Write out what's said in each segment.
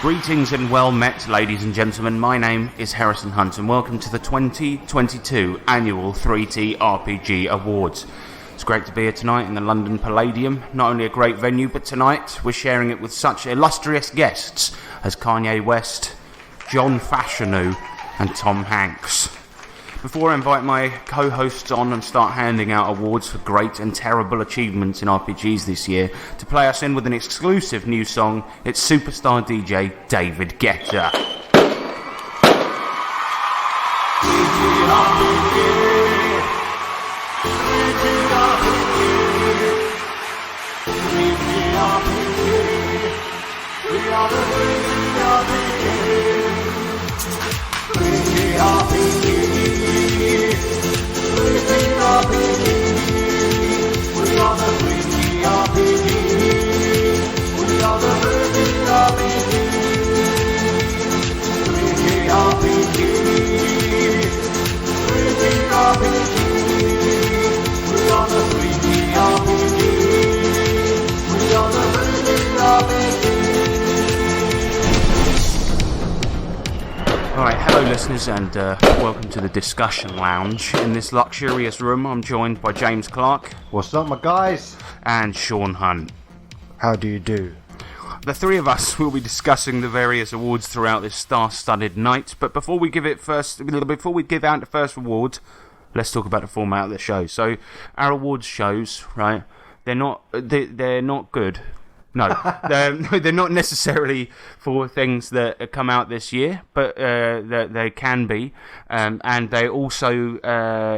Greetings and well met, ladies and gentlemen. My name is Harrison Hunt, and welcome to the 2022 annual 3TRPG Awards. It's great to be here tonight in the London Palladium. Not only a great venue, but tonight we're sharing it with such illustrious guests as Kanye West, John Fashanu, and Tom Hanks. Before I invite my co-hosts on and start handing out awards for great and terrible achievements in RPGs this year, to play us in with an exclusive new song, it's superstar DJ David Guetta. Alright, hello listeners, and welcome to the discussion lounge. In this luxurious room, I'm joined by James Clark. What's up, my guys? And Sean Hunt. How do you do? The three of us will be discussing the various awards throughout this star-studded night, but before we give out the first award, let's talk about the format of the show. So, our awards shows, right, they're not good. No, they're not necessarily for things that come out this year, but they can be, and they also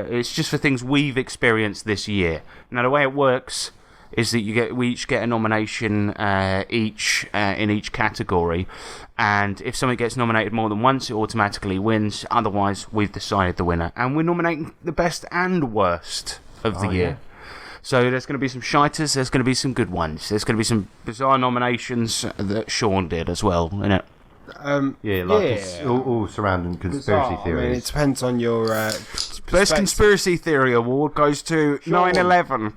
it's just for things we've experienced this year. Now, the way it works is that we each get a nomination in each category, and if somebody gets nominated more than once, it automatically wins. Otherwise, we've decided the winner, and we're nominating the best and worst of the year. Yeah. So there's going to be some shiters, there's going to be some good ones. There's going to be some bizarre nominations that Sean did as well, innit? It's all surrounding conspiracy theories. I mean, it depends on your Best Conspiracy Theory Award goes to 9/11.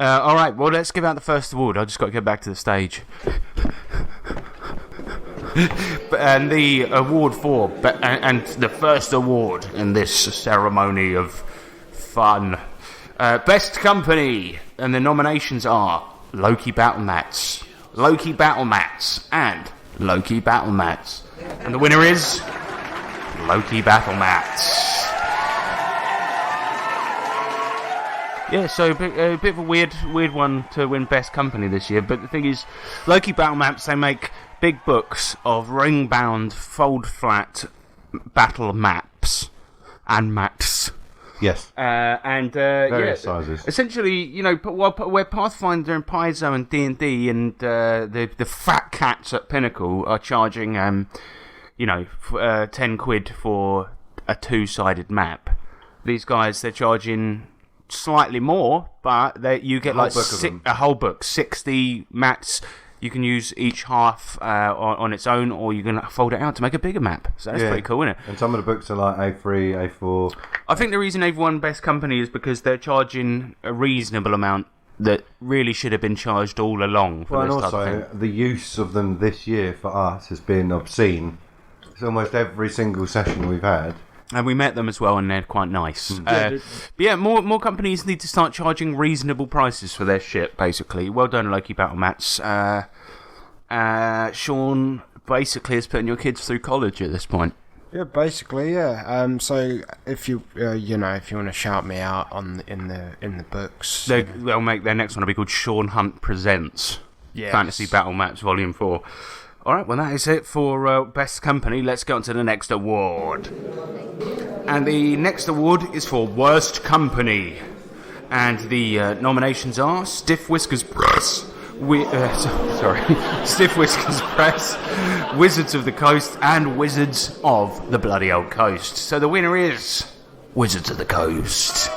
Alright, well, let's give out the first award. I've just got to get back to the stage. And the award and the first award in this ceremony of fun, Best Company, and the nominations are Loki Battle Mats, Loki Battle Mats, and Loki Battle Mats. And the winner is Loki Battle Mats. Yeah, so a bit of a weird one to win Best Company this year, but the thing is, Loki Battle Maps, they make big books of ring-bound, fold-flat battle maps and mats. Yes. Various sizes. Essentially, where Pathfinder and Paizo and D&D and the fat cats at Pinnacle are charging, 10 quid for a two-sided map. These guys, they're charging slightly more, but you get a whole book, 60 mats. You can use each half on its own, or you can fold it out to make a bigger map. So that's pretty cool, isn't it? And some of the books are like A3, A4. I think the reason they've won Best Company is because they're charging a reasonable amount that really should have been charged all along for this type of thing. The use of them this year for us has been obscene. It's almost every single session we've had. And we met them as well, and they're quite nice. More companies need to start charging reasonable prices for their shit, basically. Well done, Loki Battle Mats. Sean basically is putting your kids through college at this point. Yeah, basically, yeah. So if you if you want to shout me out in the books, they'll make their next one will be called Sean Hunt Presents Fantasy Battle Maps Volume 4. Alright, well that is it for Best Company. Let's go on to the next award. And the next award is for Worst Company. And the nominations are Stiff Whiskers Press, Stiff Whiskers Press, Wizards of the Coast, and Wizards of the Bloody Old Coast. So the winner is Wizards of the Coast.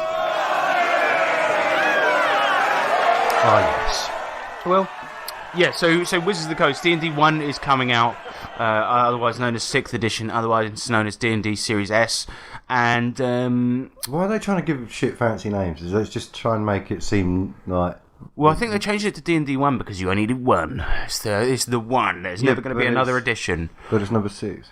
Oh, yes. Well, yeah, so Wizards of the Coast, D&D 1 is coming out, otherwise known as 6th edition, otherwise known as D&D Series S, and... why are they trying to give shit fancy names? Is it just try and make it seem like Well, I think they changed it to D&D 1 because you only needed one. It's the one. There's never going to be another edition. But it's number 6.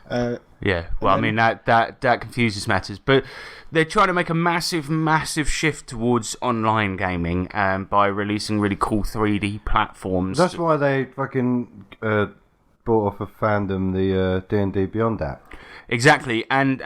Yeah, well, I mean, that confuses matters. But they're trying to make a massive, massive shift towards online gaming by releasing really cool 3D platforms. That's why they fucking bought off of Fandom the D&D Beyond app. Exactly, and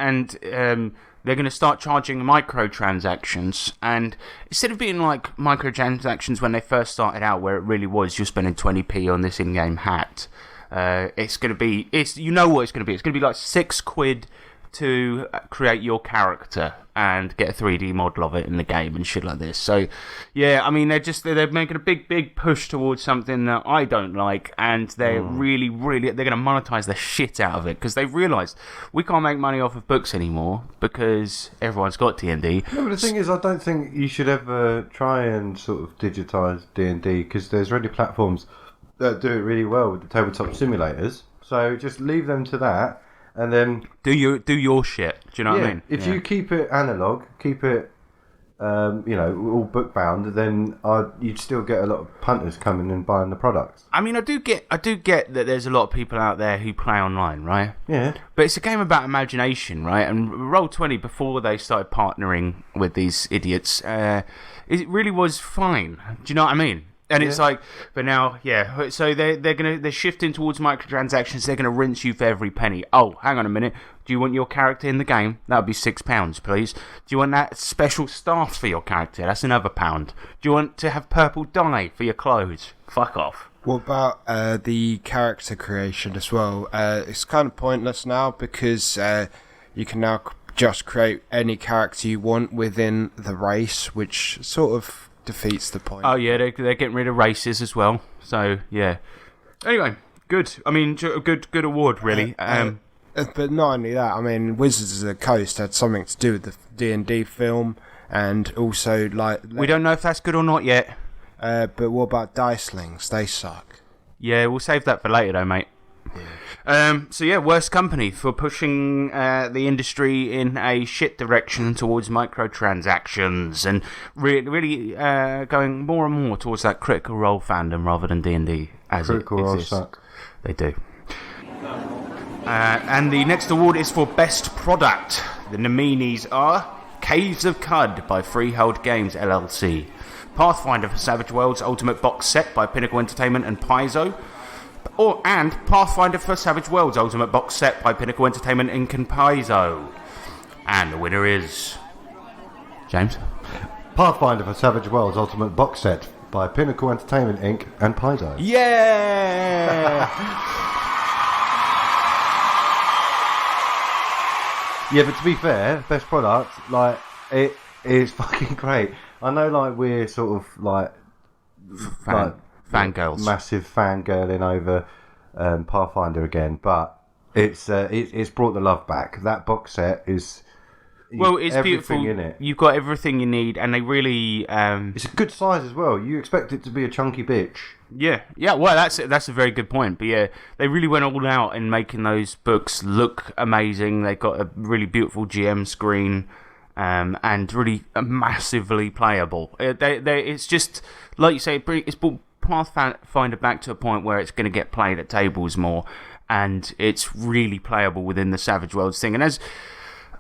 they're going to start charging microtransactions, and instead of being like microtransactions when they first started out, where it really was you're spending 20p on this in-game hat, it's going to be, you know what it's going to be. It's going to be like £6 to create your character and get a 3D model of it in the game and shit like this. So, yeah, I mean, they're making a big push towards something that I don't like, and they're really, they're going to monetize the shit out of it, because they've realized we can't make money off of books anymore because everyone's got D&D. No, but the thing is, I don't think you should ever try and sort of digitize D&D, because there's already platforms that do it really well with the tabletop simulators. So just leave them to that. And then do your shit. Do you know what I mean? If you keep it analog, keep it, all book bound, then you'd still get a lot of punters coming and buying the products. I mean, I do get that there's a lot of people out there who play online, right? Yeah. But it's a game about imagination, right? And Roll20, before they started partnering with these idiots, it really was fine. Do you know what I mean? And it's like, but now, so they're shifting towards microtransactions. They're gonna rinse you for every penny. Oh, hang on a minute. Do you want your character in the game? That would be £6, please. Do you want that special staff for your character? That's another £1. Do you want to have purple dye for your clothes? Fuck off. What about the character creation as well? It's kind of pointless now, because you can now just create any character you want within the race, which sort of defeats the point. Oh yeah, they're getting rid of races as well. So yeah. Anyway, good. I mean, good award really. But not only that, I mean, Wizards of the Coast had something to do with the D&D film, and also we don't know if that's good or not yet. But what about Dicelings? They suck. Yeah, we'll save that for later though, mate. Yeah. Worst company for pushing the industry in a shit direction towards microtransactions and really going more and more towards that Critical Role fandom rather than D&D as Critical it Role exists. suck. They do. And the next award is for Best Product. The nominees are Caves of Cud by Freehold Games LLC, Pathfinder for Savage Worlds Ultimate Box Set by Pinnacle Entertainment and Paizo, and Pathfinder for Savage Worlds Ultimate Box Set by Pinnacle Entertainment Inc. and Paizo. And the winner is... James? Pathfinder for Savage Worlds Ultimate Box Set by Pinnacle Entertainment Inc. and Paizo. Yeah! Yeah, but to be fair, best product, like, it is fucking great. I know, like, we're sort of, like... Fangirls. Massive fangirling over Pathfinder again, but it's brought the love back. That box set is... Well, it's everything beautiful. In it. You've got everything you need, and they really... It's a good size as well. You expect it to be a chunky bitch. Yeah. Well, that's a very good point. But yeah, they really went all out in making those books look amazing. They got a really beautiful GM screen, and really massively playable. It's just like you say, it's brought Pathfinder back to a point where it's going to get played at tables more, and it's really playable within the Savage Worlds thing. And as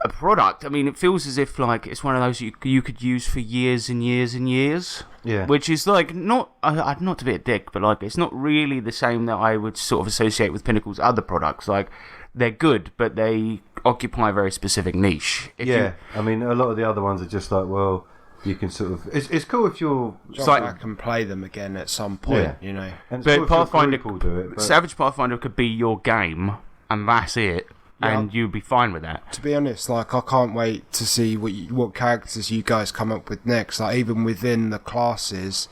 a product, I mean, it feels as if like it's one of those you could use for years and years and years. Yeah. Which is like not to be a dick, but like it's not really the same that I would sort of associate with Pinnacle's other products. Like they're good, but they occupy a very specific niche. I mean, a lot of the other ones are just like, well, you can sort of... It's cool if you're... Jump back and play them again at some point, you know. And but Pathfinder, do it, but... Savage Pathfinder could be your game, and that's it. Yeah. And you'd be fine with that. To be honest, like I can't wait to see what characters you guys come up with next. Like even within the classes,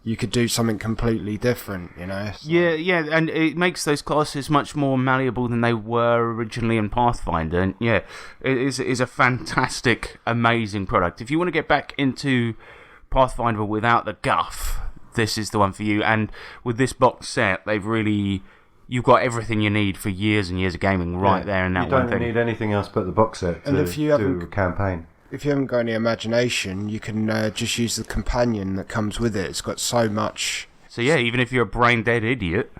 you could do something completely different, you know. So. Yeah, and it makes those classes much more malleable than they were originally in Pathfinder. And yeah, it is a fantastic, amazing product. If you want to get back into Pathfinder without the guff, this is the one for you. And with this box set, they've really... You've got everything you need for years and years of gaming there in that one thing. You don't need anything else but the box set to do a campaign. if you haven't got any imagination, you can just use the companion that comes with it. It's got so much. So yeah, even if you're a brain dead idiot,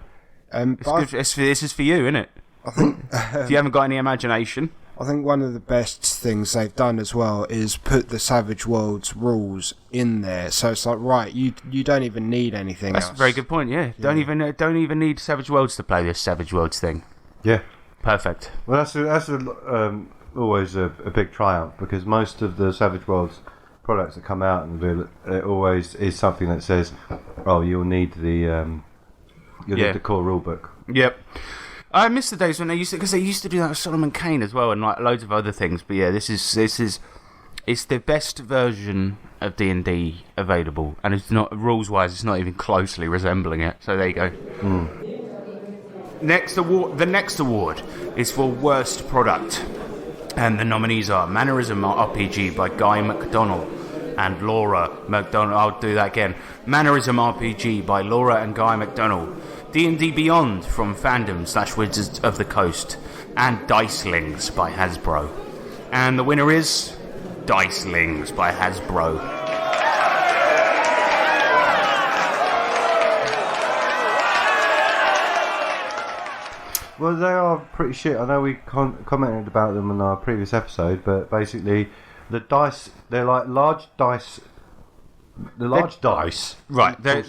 this is for you, isn't it? I think If you haven't got any imagination. I think one of the best things they've done as well is put the Savage Worlds rules in there. So it's like, right, you don't even need anything else. That's a very good point. Yeah, don't even need Savage Worlds to play this Savage Worlds thing. Yeah. Perfect. Well, that's always a big triumph, because most of the Savage Worlds products that come out, and it always is something that says, "Oh, you'll need the need the core rulebook." Yep. I miss the days when they used to, because they used to do that with Solomon Kane as well, and like loads of other things. But yeah, this is it's the best version of D&D available, and it's not rules wise, it's not even closely resembling it. So there you go. The next award is for worst product, and the nominees are Mannerism RPG by Guy McDonnell and Laura McDonnell. I'll do that again. Mannerism RPG by Laura and Guy McDonnell. D&D Beyond from Fandom/Wizards of the Coast, and Dicelings by Hasbro. And the winner is Dicelings by Hasbro. Well, they are pretty shit. I know we commented about them in our previous episode, but basically, the dice, they're like large dice. The large dice. Right, they're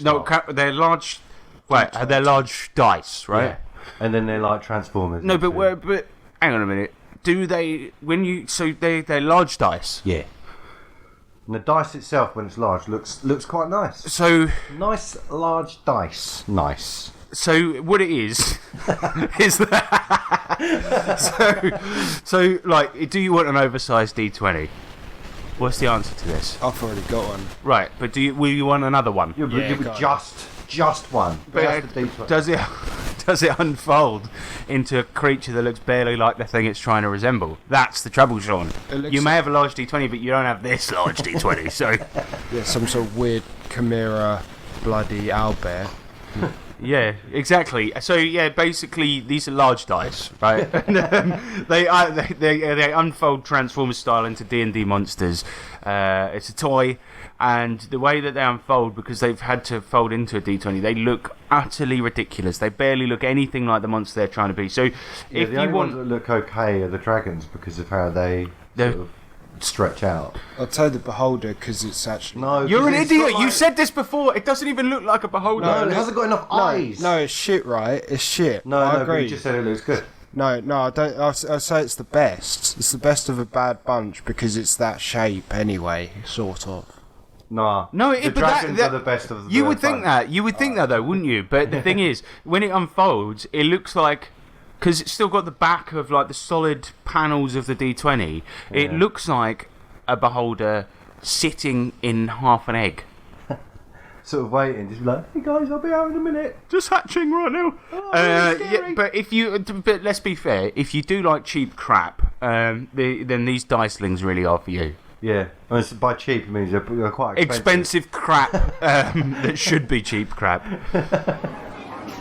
large. Wait, they're large dice, right? Yeah. And then they're like Transformers. No, but hang on a minute. Do they they're large dice? Yeah. And the dice itself, when it's large, looks quite nice. So Nice large dice. Nice. So what it is is that so like, do you want an oversized D20? What's the answer to this? I've already got one. Right, but will you want another one? You would just one. But Just the D20. does it unfold into a creature that looks barely like the thing it's trying to resemble? That's the trouble, Sean. You may have a large D20, but you don't have this large D20. So yeah, some sort of weird chimera, bloody owlbear. yeah, exactly. So yeah, basically these are large dice, right? they unfold Transformers style into D&D monsters. It's a toy, and the way that they unfold, because they've had to fold into a D20, they look utterly ridiculous. They barely look anything like the monster they're trying to be. So if the you only want, ones that look okay are the dragons, because of how they sort of stretch out. I'll tell the beholder, because it's actually... No, you're an idiot. Like... You said this before. It doesn't even look like a beholder. No, it hasn't got enough eyes. No, it's shit, right? It's shit. I agree. But you just said it looks good. No, I don't. I'll say it's the best. It's the best of a bad bunch, because it's that shape anyway, sort of. Nah. No, the dragons are the best of the You would think bunch. that. You would think that, though, wouldn't you? But the thing is, when it unfolds, it looks like, because it's still got the back of like the solid panels of the D20. It looks like a beholder sitting in half an egg. Sort of waiting, just be like, hey guys, I'll be out in a minute. Just hatching right now. Yeah, but let's be fair. If you do like cheap crap, then these Dicelings really are for you. Yeah, and by cheap it means they're quite Expensive crap that should be cheap crap.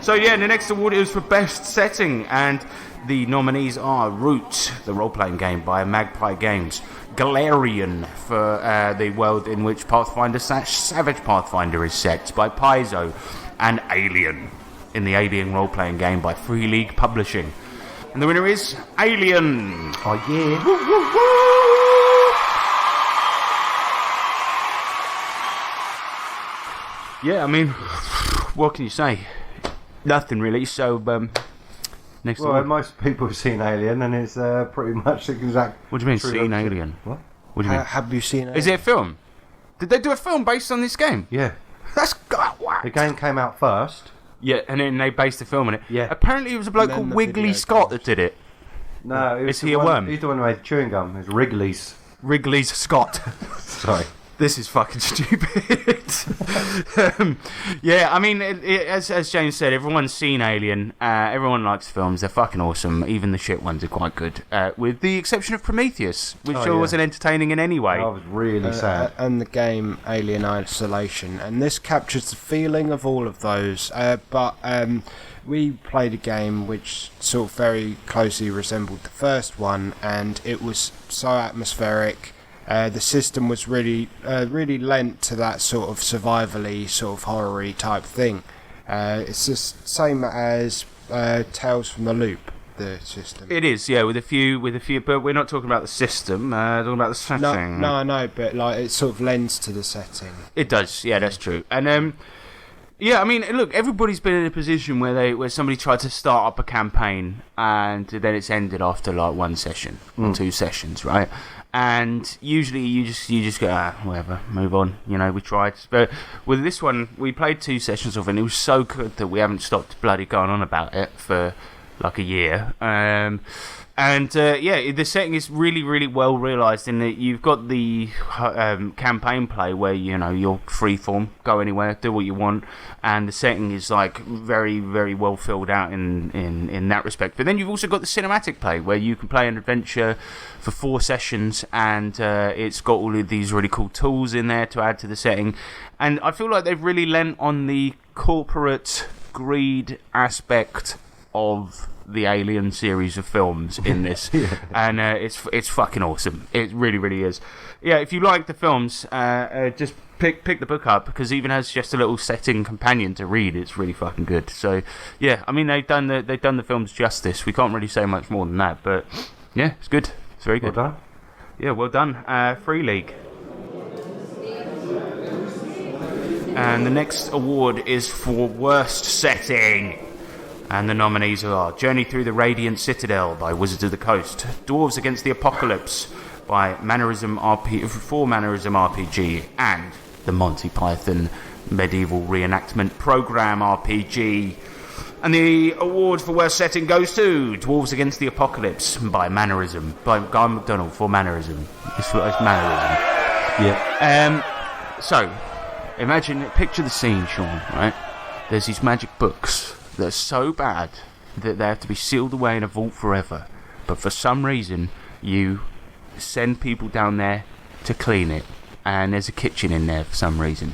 So yeah, the next award is for best setting, and the nominees are Root, the role-playing game by Magpie Games, Galarian for the world in which Pathfinder/Savage Pathfinder is set by Paizo, and Alien in the Alien role-playing game by Free League Publishing. And the winner is Alien. Oh yeah. Woo, woo, woo. Yeah, I mean, what can you say? Nothing really. So next award. Most people have seen Alien, and it's pretty much the exact. What do you mean, true seen opposite. Alien? What? What do you mean? Have you seen it? Is it a film? Did they do a film based on this game? Yeah. That's wow. The game came out first. Yeah, and then they based the film on it. Yeah. Apparently, it was a bloke And then called the Wiggly video Scott games. that did it. No, it was Is he a worm? He's the one who made chewing gum. It's Wrigley's. Wrigley's Scott. Sorry. This is fucking stupid. Yeah, I mean, as James said, everyone's seen Alien. Everyone likes films. They're fucking awesome. Even the shit ones are quite good. With the exception of Prometheus, which wasn't entertaining in any way. I was really sad. And the game Alien Isolation, and this captures the feeling of all of those. But we played a game which sort of very closely resembled the first one, and it was so atmospheric. the system was really lent to that sort of survivally, sort of horror-y type thing. It's the same as Tales from the Loop, the system. It is, yeah, with a few, but we're not talking about the system. Talking about the setting. No, I know, but like it sort of lends to the setting. It does, yeah, that's true. And yeah, I mean, look, everybody's been in a position where somebody tried to start up a campaign and then it's ended after like one session or 2 sessions, right? And usually you just go, whatever, move on. You know, we tried. But with this one, we played 2 sessions of it, and it was so good that we haven't stopped bloody going on about it for like a year. Yeah, the setting is really, really well realised in that you've got the campaign play where, you know, you're freeform, go anywhere, do what you want, and the setting is like very, very well filled out in that respect. But then you've also got the cinematic play where you can play an adventure for 4 sessions, and it's got all of these really cool tools in there to add to the setting. And I feel like they've really lent on the corporate greed aspect of the Alien series of films in this. Yeah. And it's fucking awesome. It really, really is. Yeah, if you like the films, just pick the book up, because even as just a little setting companion to read, it's really fucking good. So yeah, I mean, they've done the films justice. We can't really say much more than that, but yeah, it's good. It's very good. Well done. Yeah, well done. Free League. And the next award is for worst setting. And the nominees are Journey Through the Radiant Citadel by Wizards of the Coast, Dwarves Against the Apocalypse by Mannerism RPG, and the Monty Python Medieval Reenactment Program RPG. And the award for worst setting goes to Dwarves Against the Apocalypse by Mannerism, by Guy McDonald for Mannerism. It's Mannerism. Yeah. So, picture the scene, Sean, right? There's these magic books that are so bad that they have to be sealed away in a vault forever. But for some reason, you send people down there to clean it, and there's a kitchen in there for some reason.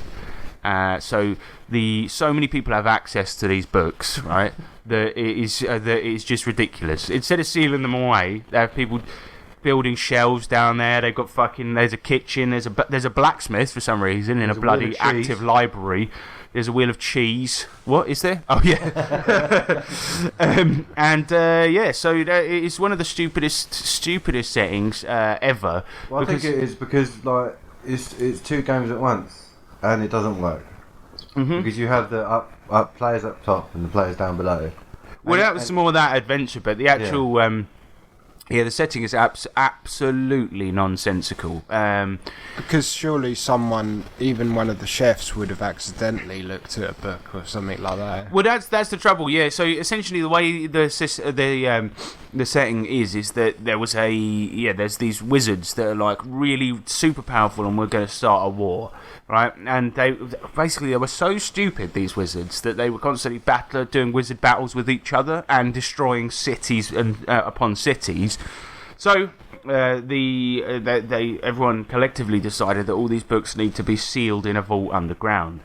So many people have access to these books, right? That it is just ridiculous. Instead of sealing them away, they have people building shelves down there. They've got there's a kitchen. There's a blacksmith for some reason in a bloody active library. There's a wheel of cheese. What is there? Oh yeah. So it's one of the stupidest settings ever. Well, I think it is because like it's 2 games at once, and it doesn't work. Mm-hmm. Because you have the up players up top and the players down below. Well, that was more of that adventure, but the actual the setting is absolutely nonsensical. Because surely someone, even one of the chefs, would have accidentally looked at a book or something like that. Well, that's the trouble. Yeah. So essentially, the way the setting is that there's these wizards that are like really super powerful, and we're going to start a war, right? And they were so stupid, these wizards, that they were constantly doing wizard battles with each other and destroying cities and upon cities. So everyone collectively decided that all these books need to be sealed in a vault underground.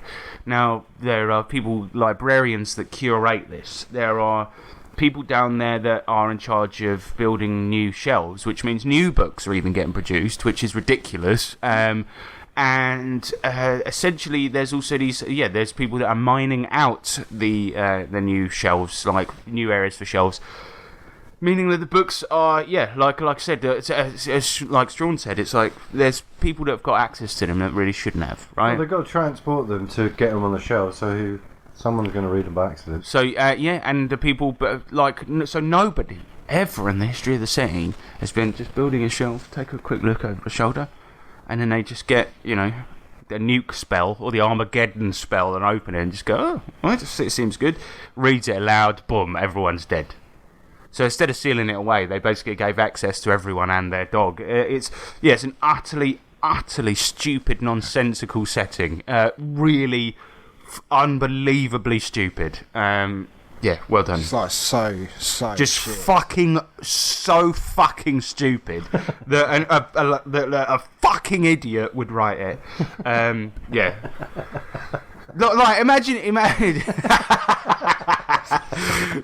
Now, there are librarians that curate this. There are people down there that are in charge of building new shelves, which means new books are even getting produced, which is ridiculous. Essentially, there's also there's people that are mining out the new shelves, like new areas for shelves. Meaning that the books are, like I said, it's like Strawn said, it's like there's people that have got access to them that really shouldn't have, right? Well, they've got to transport them to get them on the shelf, so someone's going to read them by accident. So, and the people, so nobody ever in the history of the setting has been just building a shelf, take a quick look over the shoulder, and then they just get, the nuke spell or the Armageddon spell and open it and just go, it seems good, reads it aloud, boom, everyone's dead. So instead of sealing it away, they basically gave access to everyone and their dog. It's an utterly stupid, nonsensical setting. Really, unbelievably stupid. Well done. It's like so just shit. so fucking stupid that a fucking idiot would write it. Like imagine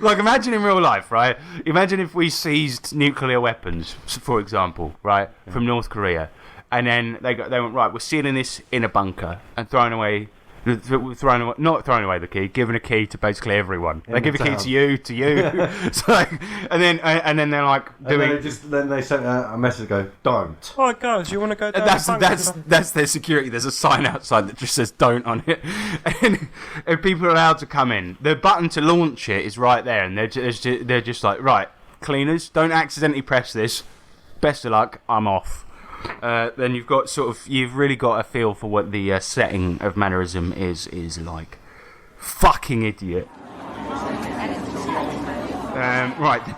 imagine in real life, right? Imagine if we seized nuclear weapons, for example, right, from North Korea, And then they went, right, we're sealing this in a bunker and not throwing away the key, giving a key to basically everyone. They give a key to you. So and then they're like doing. And then they sent a message go, don't. Oh, guys, you want to go down? That's their security. There's a sign outside that just says "don't" on it, and people are allowed to come in. The button to launch it is right there, and they're just like, right, cleaners, don't accidentally press this. Best of luck. I'm off. Then you've really got a feel for what the setting of mannerism is like. Fucking idiot. Right, the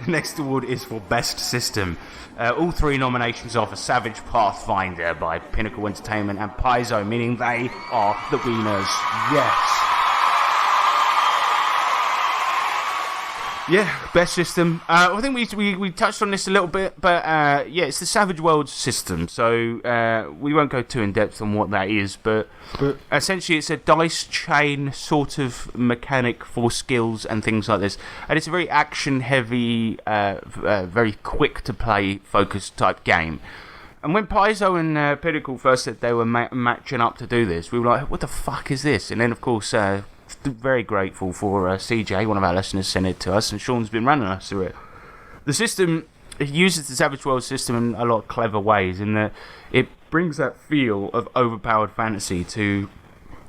next award is for best system. All 3 nominations are for Savage Pathfinder by Pinnacle Entertainment and Paizo, meaning they are the winners. Yes. Yeah, best system. I think we touched on this a little bit, but yeah, it's the Savage Worlds system. So we won't go too in depth on what that is, but essentially it's a dice chain sort of mechanic for skills and things like this, and it's a very action-heavy, very quick-to-play, focused type game. And when Paizo and Pinnacle first said they were matching up to do this, we were like, "What the fuck is this?" And then, of course, very grateful for CJ, one of our listeners, sent it to us, and Sean's been running us through it. The system uses the Savage Worlds system in a lot of clever ways, in that it brings that feel of overpowered fantasy to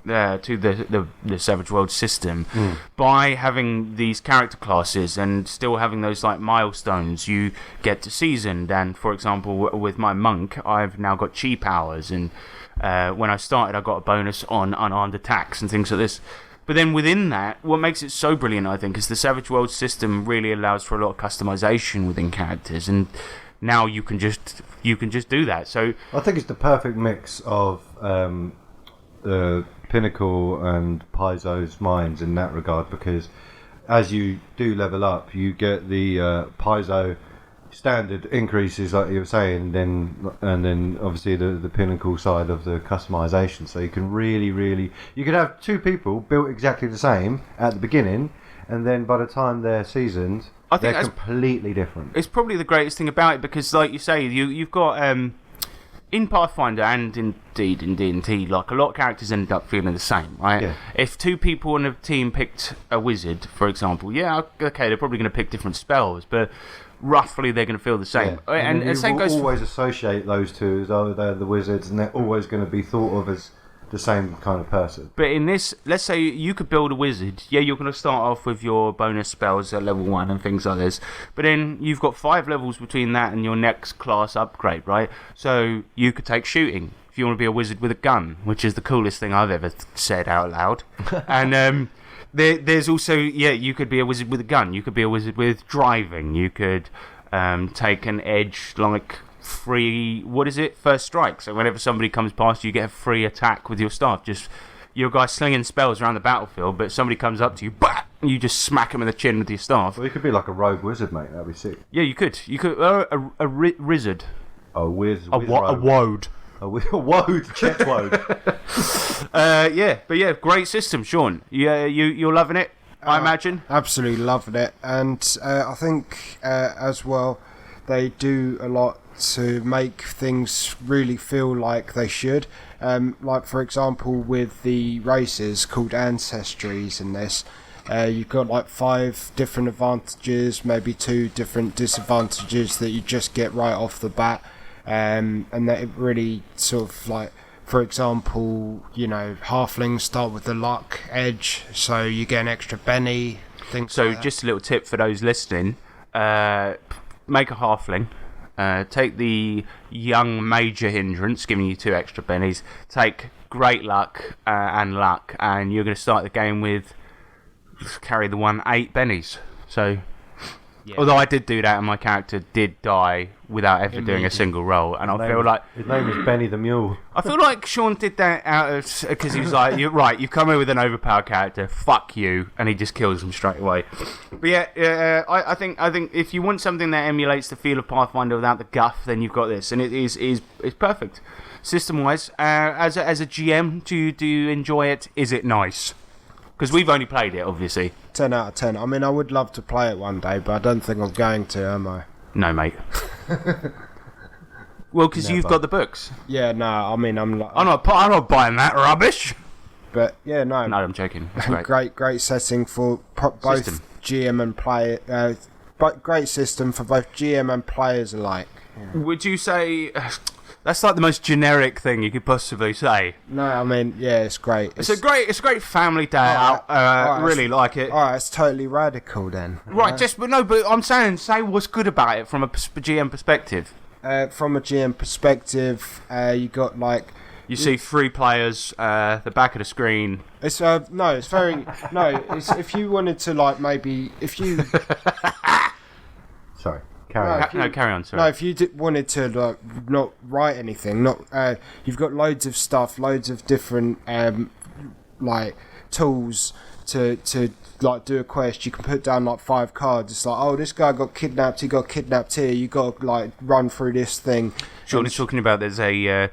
the Savage Worlds system by having these character classes and still having those like milestones you get to seasoned. And for example, with my monk, I've now got chi powers, and when I started, I got a bonus on unarmed attacks and things like this. But then within that, what makes it so brilliant, I think, is the Savage Worlds system really allows for a lot of customization within characters, and now you can just do that. So I think it's the perfect mix of the Pinnacle and Paizo's minds in that regard, because as you do level up, you get the Paizo standard increases, like you were saying, and then obviously the Pinnacle side of the customization. So you can really you could have 2 people built exactly the same at the beginning, and then by the time they're seasoned, I think they're completely different. It's probably the greatest thing about it, because like you say, you've got in Pathfinder and indeed in D&T, like a lot of characters end up feeling the same, right? Yeah. If 2 people on a team picked a wizard, for example, yeah, okay, they're probably going to pick different spells, but roughly they're going to feel the same. Yeah. And you same goes always associate those 2 as, oh, they're the wizards, and they're always going to be thought of as the same kind of person. But in this, let's say you could build a wizard. Yeah, you're going to start off with your bonus spells at level 1 and things like this. But then you've got 5 levels between that and your next class upgrade, right? So you could take shooting if you want to be a wizard with a gun, which is the coolest thing I've ever said out loud. And there's also, yeah, you could be a wizard with a gun. You could be a wizard with driving. You could take an edge like free, first strike. So whenever somebody comes past you, get a free attack with your staff. Just your guy slinging spells around the battlefield, but somebody comes up to you, bah! You just smack him in the chin with your staff. Well, you could be like a rogue wizard, mate. That'd be sick. Yeah, you could a wizard. A wode. A wode. A wode. Chet wode. Yeah, but yeah, great system, Sean. Yeah, you're loving it, I imagine. Absolutely loving it, and I think as well they do a lot to make things really feel like they should. Like for example, with the races called ancestries in this, you've got like 5 different advantages, maybe 2 different disadvantages that you just get right off the bat, and that it really sort of like, for example, you know, halflings start with the luck edge, so you get an extra Benny. So just a little tip for those listening: make a halfling. Take the young major hindrance, giving you 2 extra bennies. Take great luck and luck, and you're going to start the game with carry the 8 bennies. So, yeah. Although I did do that, and my character did die without ever doing a single roll, and I feel like his name was Benny the Mule. I feel like Sean did that out of because he was like, "You're right, you've come in with an overpowered character. Fuck you," and he just kills him straight away. But yeah, I think if you want something that emulates the feel of Pathfinder without the guff, then you've got this, and it's perfect system wise. As a GM, do you enjoy it? Is it nice? Because we've only played it, obviously. 10 out of 10. I mean, I would love to play it one day, but I don't think I'm going to, am I? No, mate. Well, because you've got the books. Yeah, no, I mean, I'm I'm not buying that rubbish. But yeah, no. No, I'm joking. That's great. great setting for both System. GM and player. But great system for both GM and players alike. Yeah. Would you say that's like the most generic thing you could possibly say? No, I mean, yeah, it's great. It's a great family day out. Really like it. Alright, it's totally radical then. Right, but I'm saying, say what's good about it from a GM perspective. From a GM perspective, you got like. You see 3 players, the back of the screen. It's it's very It's if you wanted to like maybe if you. Sorry, carry on. Carry on. Sorry. No, if you wanted to like not write anything, you've got loads of stuff, loads of different like tools to like do a quest. You can put down like 5 cards. It's like, oh, this guy got kidnapped. He got kidnapped here. You got to like run through this thing. Sean is talking about there's a.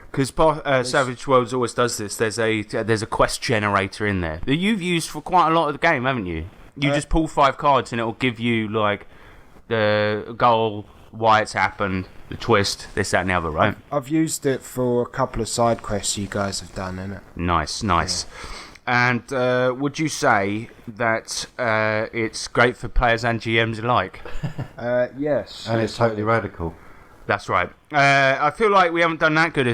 Because Savage Worlds always does this. There's a quest generator in there that you've used for quite a lot of the game, haven't you? You just pull 5 cards and it'll give you like the goal, why it's happened, the twist, this, that, and the other, right? I've used it for a couple of side quests you guys have done, innit? Nice. Yeah. And would you say that it's great for players and GMs alike? Yes. And it's totally radical. That's right. I feel like we haven't done that good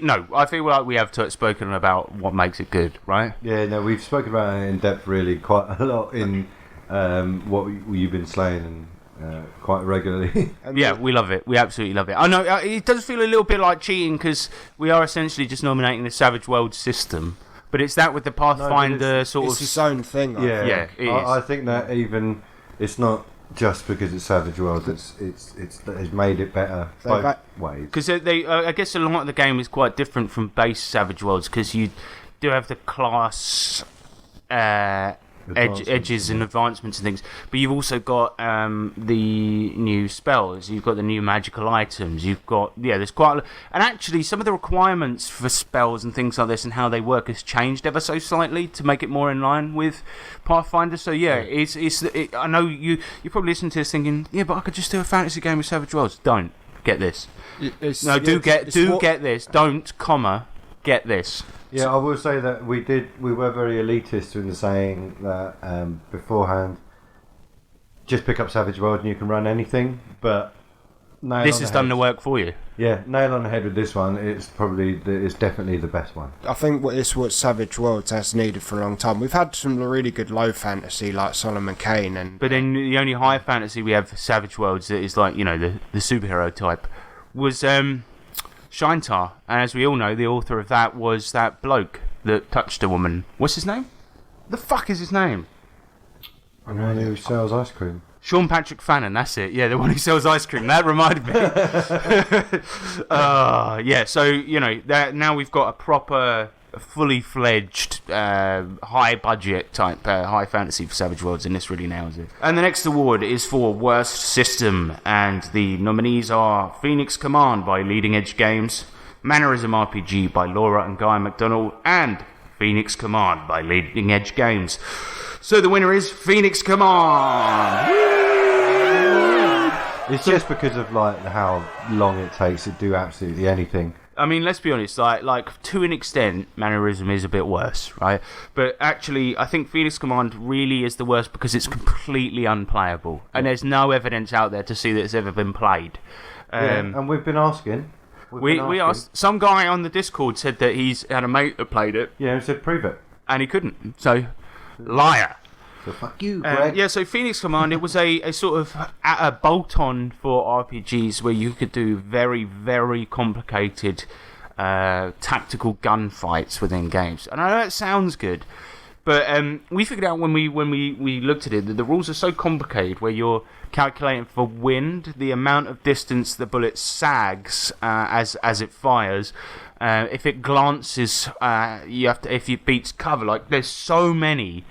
no, I feel like we have spoken about what makes it good, right? Yeah, no, we've spoken about it in depth really quite a lot in what you've been slaying and quite regularly. Yeah, we love it. We absolutely love it. I know it does feel a little bit like cheating because we are essentially just nominating the Savage World system, but it's that with the Pathfinder it's its own thing. I think that even it's not just because it's Savage World, it's made it better both ways. Because I guess a lot of the game is quite different from base Savage Worlds because you do have the class edges and advancements and things, but you've also got the new spells, you've got the new magical items, you've got there's quite and actually some of the requirements for spells and things like this and how they work has changed ever so slightly to make it more in line with Pathfinder. So I know you probably listen to this thinking, but I could just do a fantasy game with Savage Worlds. Don't get this. Get this. Don't get this. Yeah, I will say that we were very elitist in saying that beforehand, just pick up Savage World and you can run anything, but this has done the work for you. Yeah, nail on the head with this one. It's definitely the best one. I think it's what Savage Worlds has needed for a long time. We've had some really good low fantasy like Solomon Kane, but then the only high fantasy we have for Savage Worlds that is like the superhero type was Shintar, and as we all know, the author of that was that bloke that touched a woman. What's his name? The fuck is his name? I know who sells ice cream. Sean Patrick Fannin, that's it. Yeah, the one who sells ice cream. That reminded me. So now we've got a proper, fully fledged, high budget type, high fantasy for Savage Worlds, and this really nails it. And the next award is for Worst System, and the nominees are Phoenix Command by Leading Edge Games, Mannerism RPG by Laura and Guy McDonald, and Phoenix Command by Leading Edge Games. So the winner is Phoenix Command. It's just because of like how long it takes to do absolutely anything. I mean, let's be honest, like to an extent, Mannerism is a bit worse, right? But actually, I think Phoenix Command really is the worst because it's completely unplayable. And there's no evidence out there to see that it's ever been played. And we've been asking. We asked. Some guy on the Discord said that he's had a mate that played it. Yeah, and said prove it. And he couldn't. So, liar. So fuck you, Greg. So Phoenix Command, it was a sort of a bolt-on for RPGs where you could do very, very complicated tactical gunfights within games. And I know it sounds good, but we figured out when we looked at it that the rules are so complicated where you're calculating for wind, the amount of distance the bullet sags as it fires. If it glances, you have to. If it beats cover, like there's so many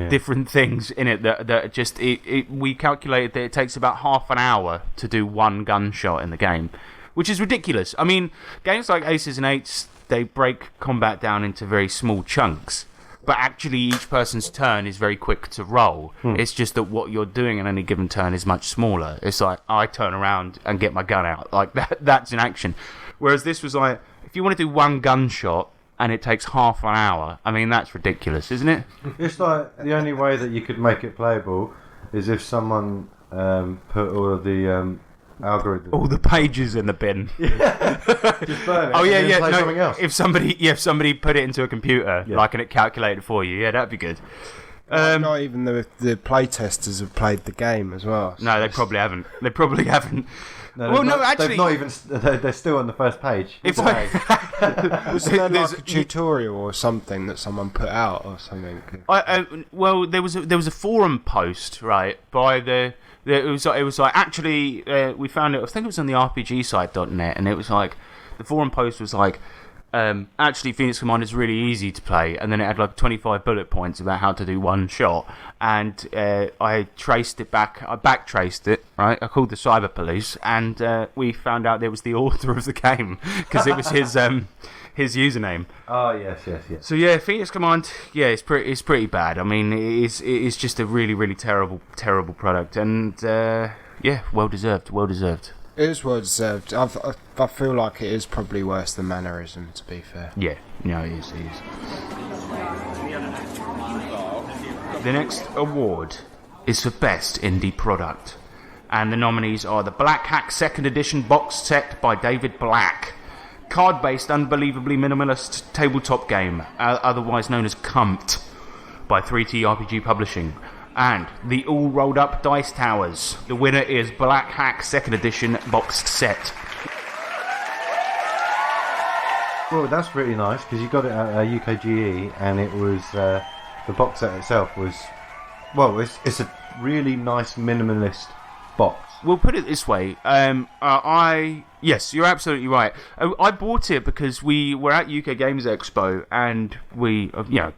different things in it that just we calculated that it takes about half an hour to do one gunshot in the game, which is ridiculous. I mean, games like Aces and Eights, they break combat down into very small chunks, but actually each person's turn is very quick to roll. It's just that what you're doing in any given turn is much smaller. It's like I turn around and get my gun out, like that's an action. Whereas this was like, if you want to do one gunshot and it takes half an hour, I mean, that's ridiculous, isn't it? It's like the only way that you could make it playable is if someone put all of the algorithms, All the pages in the bin. just burn it. Oh yeah, and then yeah. play No, something else. if somebody put it into a computer, like, and it calculated for you, yeah, that'd be good. Not even the play testers have played the game as well. So No, they probably haven't. They probably haven't. No, Well, they've no, not- actually- they've not even. They're still on the first page. If was there There's- like a tutorial or something that someone put out or something? well, there was a forum post, right, by it was like actually we found it. I think it was on the RPGsite.net, and it was like the forum post was like. Actually, Phoenix Command is really easy to play, and then it had like 25 bullet points about how to do one shot. And I traced it back. I backtraced it. Right, I called the cyber police, and we found out it was the author of the game because it was his username. Oh yes. So yeah, Phoenix Command, yeah, it's pretty bad. I mean, it is just a really, really terrible product, and yeah, well deserved. It is well deserved. I feel like it is probably worse than Mannerism, to be fair. Yeah, no, it is. The next award is for Best Indie Product. And the nominees are the Black Hack 2nd Edition box set by David Black, card-based, unbelievably minimalist tabletop game, otherwise known as Cumped, by 3TRPG Publishing, and the all-rolled-up Dice Towers. The winner is Black Hack 2nd Edition box set. Well, that's pretty nice because you got it at UKGE, and it was the box set itself was, well, it's a really nice minimalist box. We'll put it this way. Yes, you're absolutely right. I bought it because we were at UK Games Expo, and we,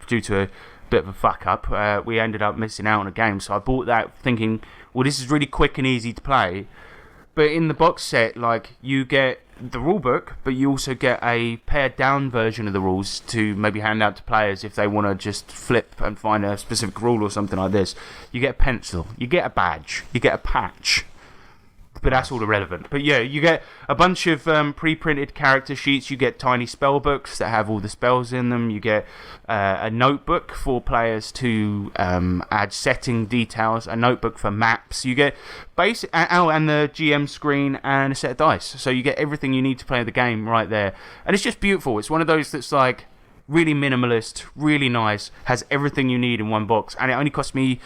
due to a bit of a fuck up, we ended up missing out on a game. So I bought that thinking, well, this is really quick and easy to play. But in the box set, like, you get the rule book, but you also get a pared down version of the rules to maybe hand out to players if they want to just flip and find a specific rule or something like this. You get a pencil, you get a badge, you get a patch. But that's all irrelevant. But yeah, you get a bunch of pre-printed character sheets. You get tiny spell books that have all the spells in them. You get a notebook for players to add setting details. A notebook for maps. You get and the GM screen and a set of dice. So you get everything you need to play the game right there. And it's just beautiful. It's one of those that's like really minimalist, really nice, has everything you need in one box, and it only cost me,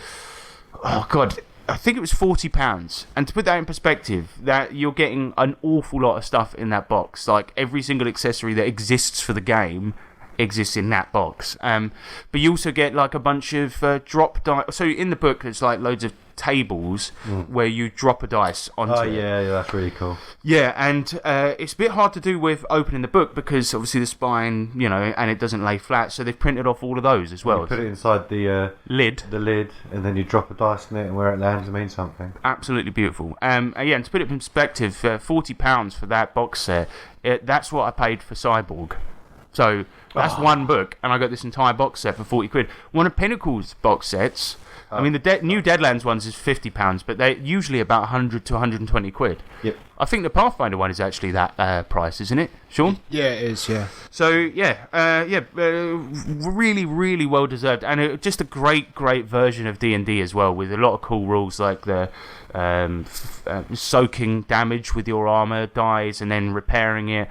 oh god, I think it was £40. And to put that in perspective, that you're getting an awful lot of stuff in that box. Like every single accessory that exists for the game exists in that box. But you also get like a bunch of drop dice. So in the book, there's like loads of tables where you drop a dice onto it. Yeah, that's really cool. Yeah, and it's a bit hard to do with opening the book because obviously the spine, and it doesn't lay flat, so they've printed off all of those as well. You put it inside the lid, and then you drop a dice in it, and where it lands means something. Absolutely beautiful. And to put it in perspective, £40 for that box set, that's what I paid for Cyborg. So that's one book, and I got this entire box set for £40. One of Pinnacle's box sets, I mean, the new Deadlands ones is £50, but they're usually about 100 to 120 quid. Yep. I think the Pathfinder one is actually that price, isn't it, Sean? Yeah, it is. Yeah. So really, really well deserved, and just a great version of D&D as well, with a lot of cool rules like the soaking damage with your armor dies and then repairing it.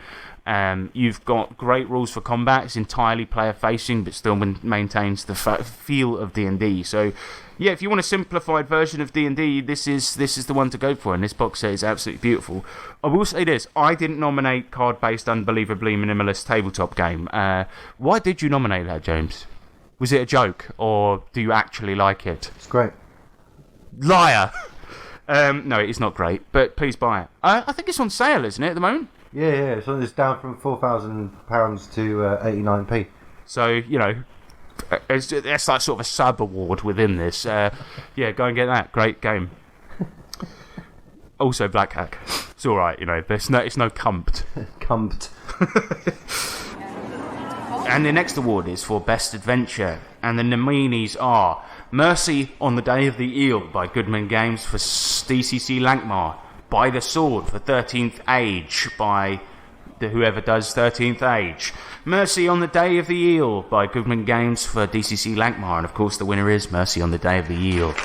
You've got great rules for combat. It's entirely player facing, but still maintains the feel of D&D. So, yeah, if you want a simplified version of D&D, this is the one to go for. And this box set is absolutely beautiful. I will say this: I didn't nominate card-based, unbelievably minimalist tabletop game. Why did you nominate that, James? Was it a joke, or do you actually like it? It's great. Liar. No, it is not great, but please buy it. I think it's on sale, isn't it, at the moment? Yeah. So it's down from £4,000 to 89p. So, that's like sort of a sub-award within this. Go and get that. Great game. Also, Black Hack. It's alright, but it's no Cumped. Cumped. And the next award is for Best Adventure. And the nominees are Mercy on the Day of the Eel by Goodman Games for DCC Lankmar. By the Sword for 13th Age by whoever does 13th Age. Mercy on the Day of the Eel by Goodman Games for DCC Lankmar. And of course the winner is Mercy on the Day of the Eel.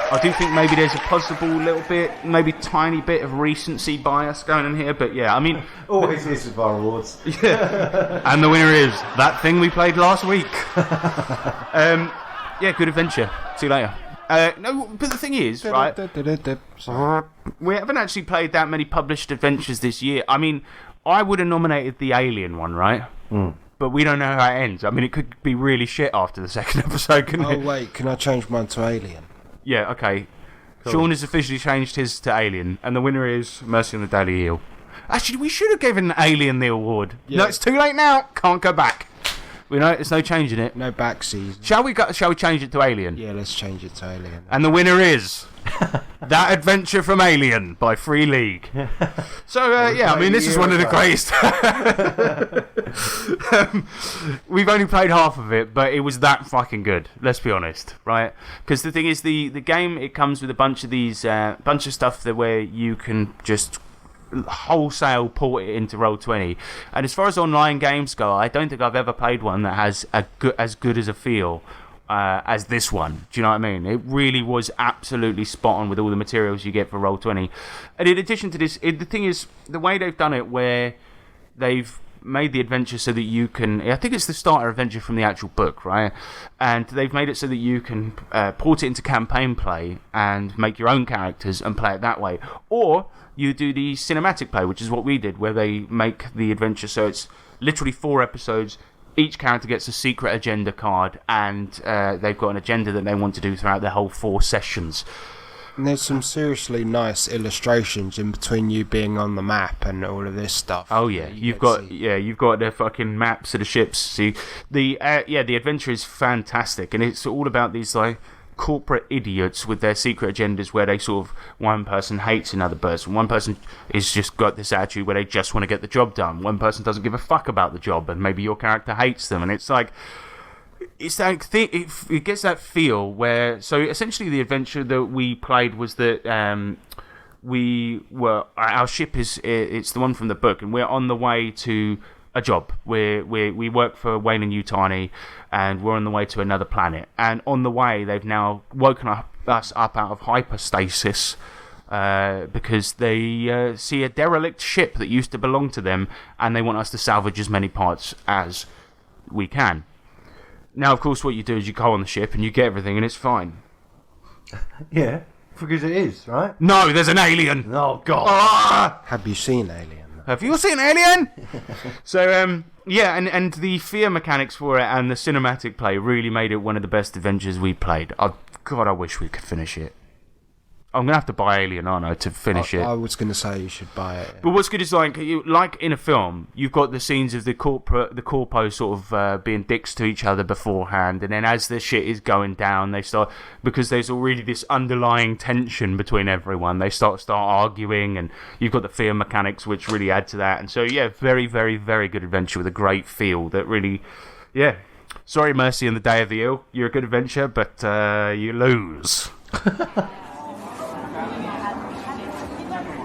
I do think maybe there's a possible little bit, maybe tiny bit of recency bias going in here, but yeah, I mean... Always is with our awards. Yeah. And the winner is that thing we played last week. Yeah, good adventure. See you later. No, but the thing is, right, we haven't actually played that many published adventures this year. I mean, I would have nominated the Alien one, right? But we don't know how it ends. I mean, it could be really shit after the second episode, couldn't it? Oh, wait, can I change mine to Alien? Yeah, okay. Cool. Sean has officially changed his to Alien, and the winner is Mercy on the Daily Eel. Actually, we should have given Alien the award. Yeah. No, it's too late now. Can't go back. We know there's no changing it. No back season. Shall we change it to Alien? Yeah, let's change it to Alien. And the winner is That Adventure from Alien by Free League. So, yeah, I mean, this is one of the greatest. We've only played half of it, but it was that fucking good. Let's be honest, right? Because the thing is, the game, it comes with a bunch of these, bunch of stuff that where you can just wholesale port it into Roll20. And as far as online games go, I don't think I've ever played one that has as good as a feel as this one. Do you know what I mean? It really was absolutely spot on with all the materials you get for Roll20. And in addition to this, the thing is, the way they've done it, where they've made the adventure so that you can, I think it's the starter adventure from the actual book, right? And they've made it so that you can port it into campaign play and make your own characters and play it that way. Or you do the cinematic play, which is what we did, where they make the adventure so it's literally 4 episodes. Each character gets a secret agenda card, and they've got an agenda that they want to do throughout the whole 4 sessions. And there's some seriously nice illustrations in between you being on the map and all of this stuff. Oh yeah, you've got the fucking maps of the ships. See, the adventure is fantastic, and it's all about these like corporate idiots with their secret agendas, where they sort of, one person hates another person, one person is just got this attitude where they just want to get the job done, one person doesn't give a fuck about the job, and maybe your character hates them, and it's like, it's like it gets that feel where, so essentially the adventure that we played was that our ship it's the one from the book, and we're on the way to a job. We work for Weyland-Yutani, and we're on the way to another planet. And on the way, they've now woken us up out of hyperstasis because they see a derelict ship that used to belong to them, and they want us to salvage as many parts as we can. Now, of course, what you do is you go on the ship and you get everything, and it's fine. Yeah, because it is, right? No, there's an alien! Oh, God. Ah! Have you seen Alien? Have you seen Alien? So, yeah, and the fear mechanics for it and the cinematic play really made it one of the best adventures we played. God, I wish we could finish it. I'm going to have to buy Alien, aren't I, to finish it. I was going to say you should buy it. Yeah. But what's good is, like in a film, you've got the scenes of the corpos sort of being dicks to each other beforehand, and then as the shit is going down, they start, because there's already this underlying tension between everyone, they start arguing, and you've got the fear mechanics which really add to that. And so, yeah, very, very, very good adventure with a great feel that really, yeah. Sorry, Mercy on the Day of the Eel. You're a good adventure, but you lose.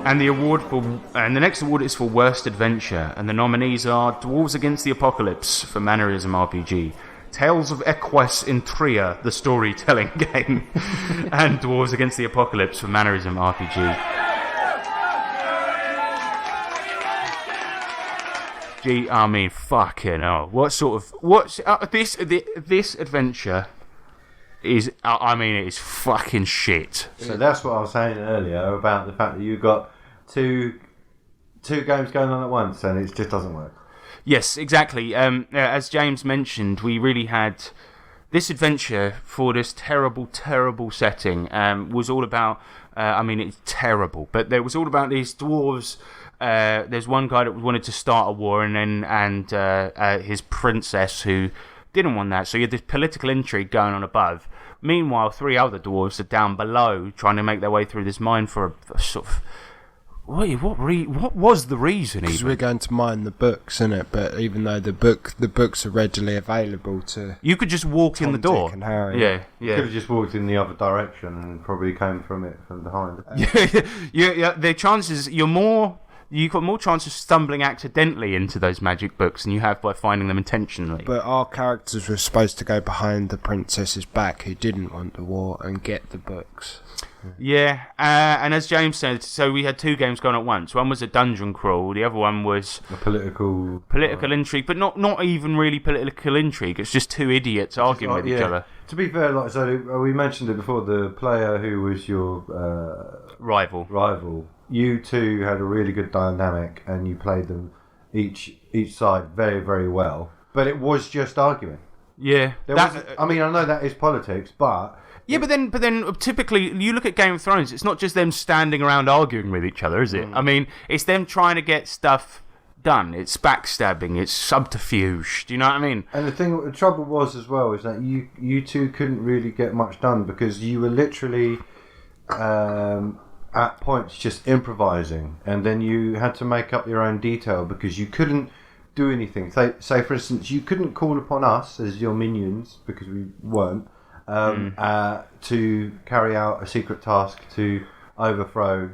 And the next award is for Worst Adventure, and the nominees are Dwarves Against the Apocalypse for Mannerism RPG, Tales of Equus in Trier, the storytelling game, and Dwarves Against the Apocalypse for Mannerism RPG. Gee, I mean, fucking hell! This adventure is, I mean, it is fucking shit. So that's what I was saying earlier about the fact that you've got two games going on at once, and it just doesn't work. Yes, exactly. As James mentioned, we really had this adventure for this terrible, terrible setting. Was all about. I mean, it's terrible, but there was all about these dwarves. There's one guy that wanted to start a war, and his princess who didn't want that. So you had this political intrigue going on above. Meanwhile, 3 other dwarves are down below trying to make their way through this mine for a sort of Wait, what was the reason? Because we're going to mine the books, innit? But even though the books are readily available to... You could just walk in the door. Dick and Harry. Yeah. You could have just walked in the other direction and probably came from behind. Yeah. The chances you've got more chance of stumbling accidentally into those magic books than you have by finding them intentionally. But our characters were supposed to go behind the princess's back, who didn't want the war, and get the books. Yeah, and as James said, so we had two games going at once. One was a dungeon crawl, the other one was a political intrigue, but not even really political intrigue. It's just two idiots arguing with each other. To be fair, we mentioned it before, the player who was your rival. You two had a really good dynamic, and you played them each side very, very well. But it was just arguing. Yeah, I know that is politics, but. Yeah, but then typically you look at Game of Thrones, it's not just them standing around arguing with each other, is it? I mean, it's them trying to get stuff done. It's backstabbing, it's subterfuge. Do you know what I mean? And the trouble was as well is that you two couldn't really get much done because you were literally at points just improvising, and then you had to make up your own detail because you couldn't do anything. Say for instance, you couldn't call upon us as your minions because we weren't. To carry out a secret task to overthrow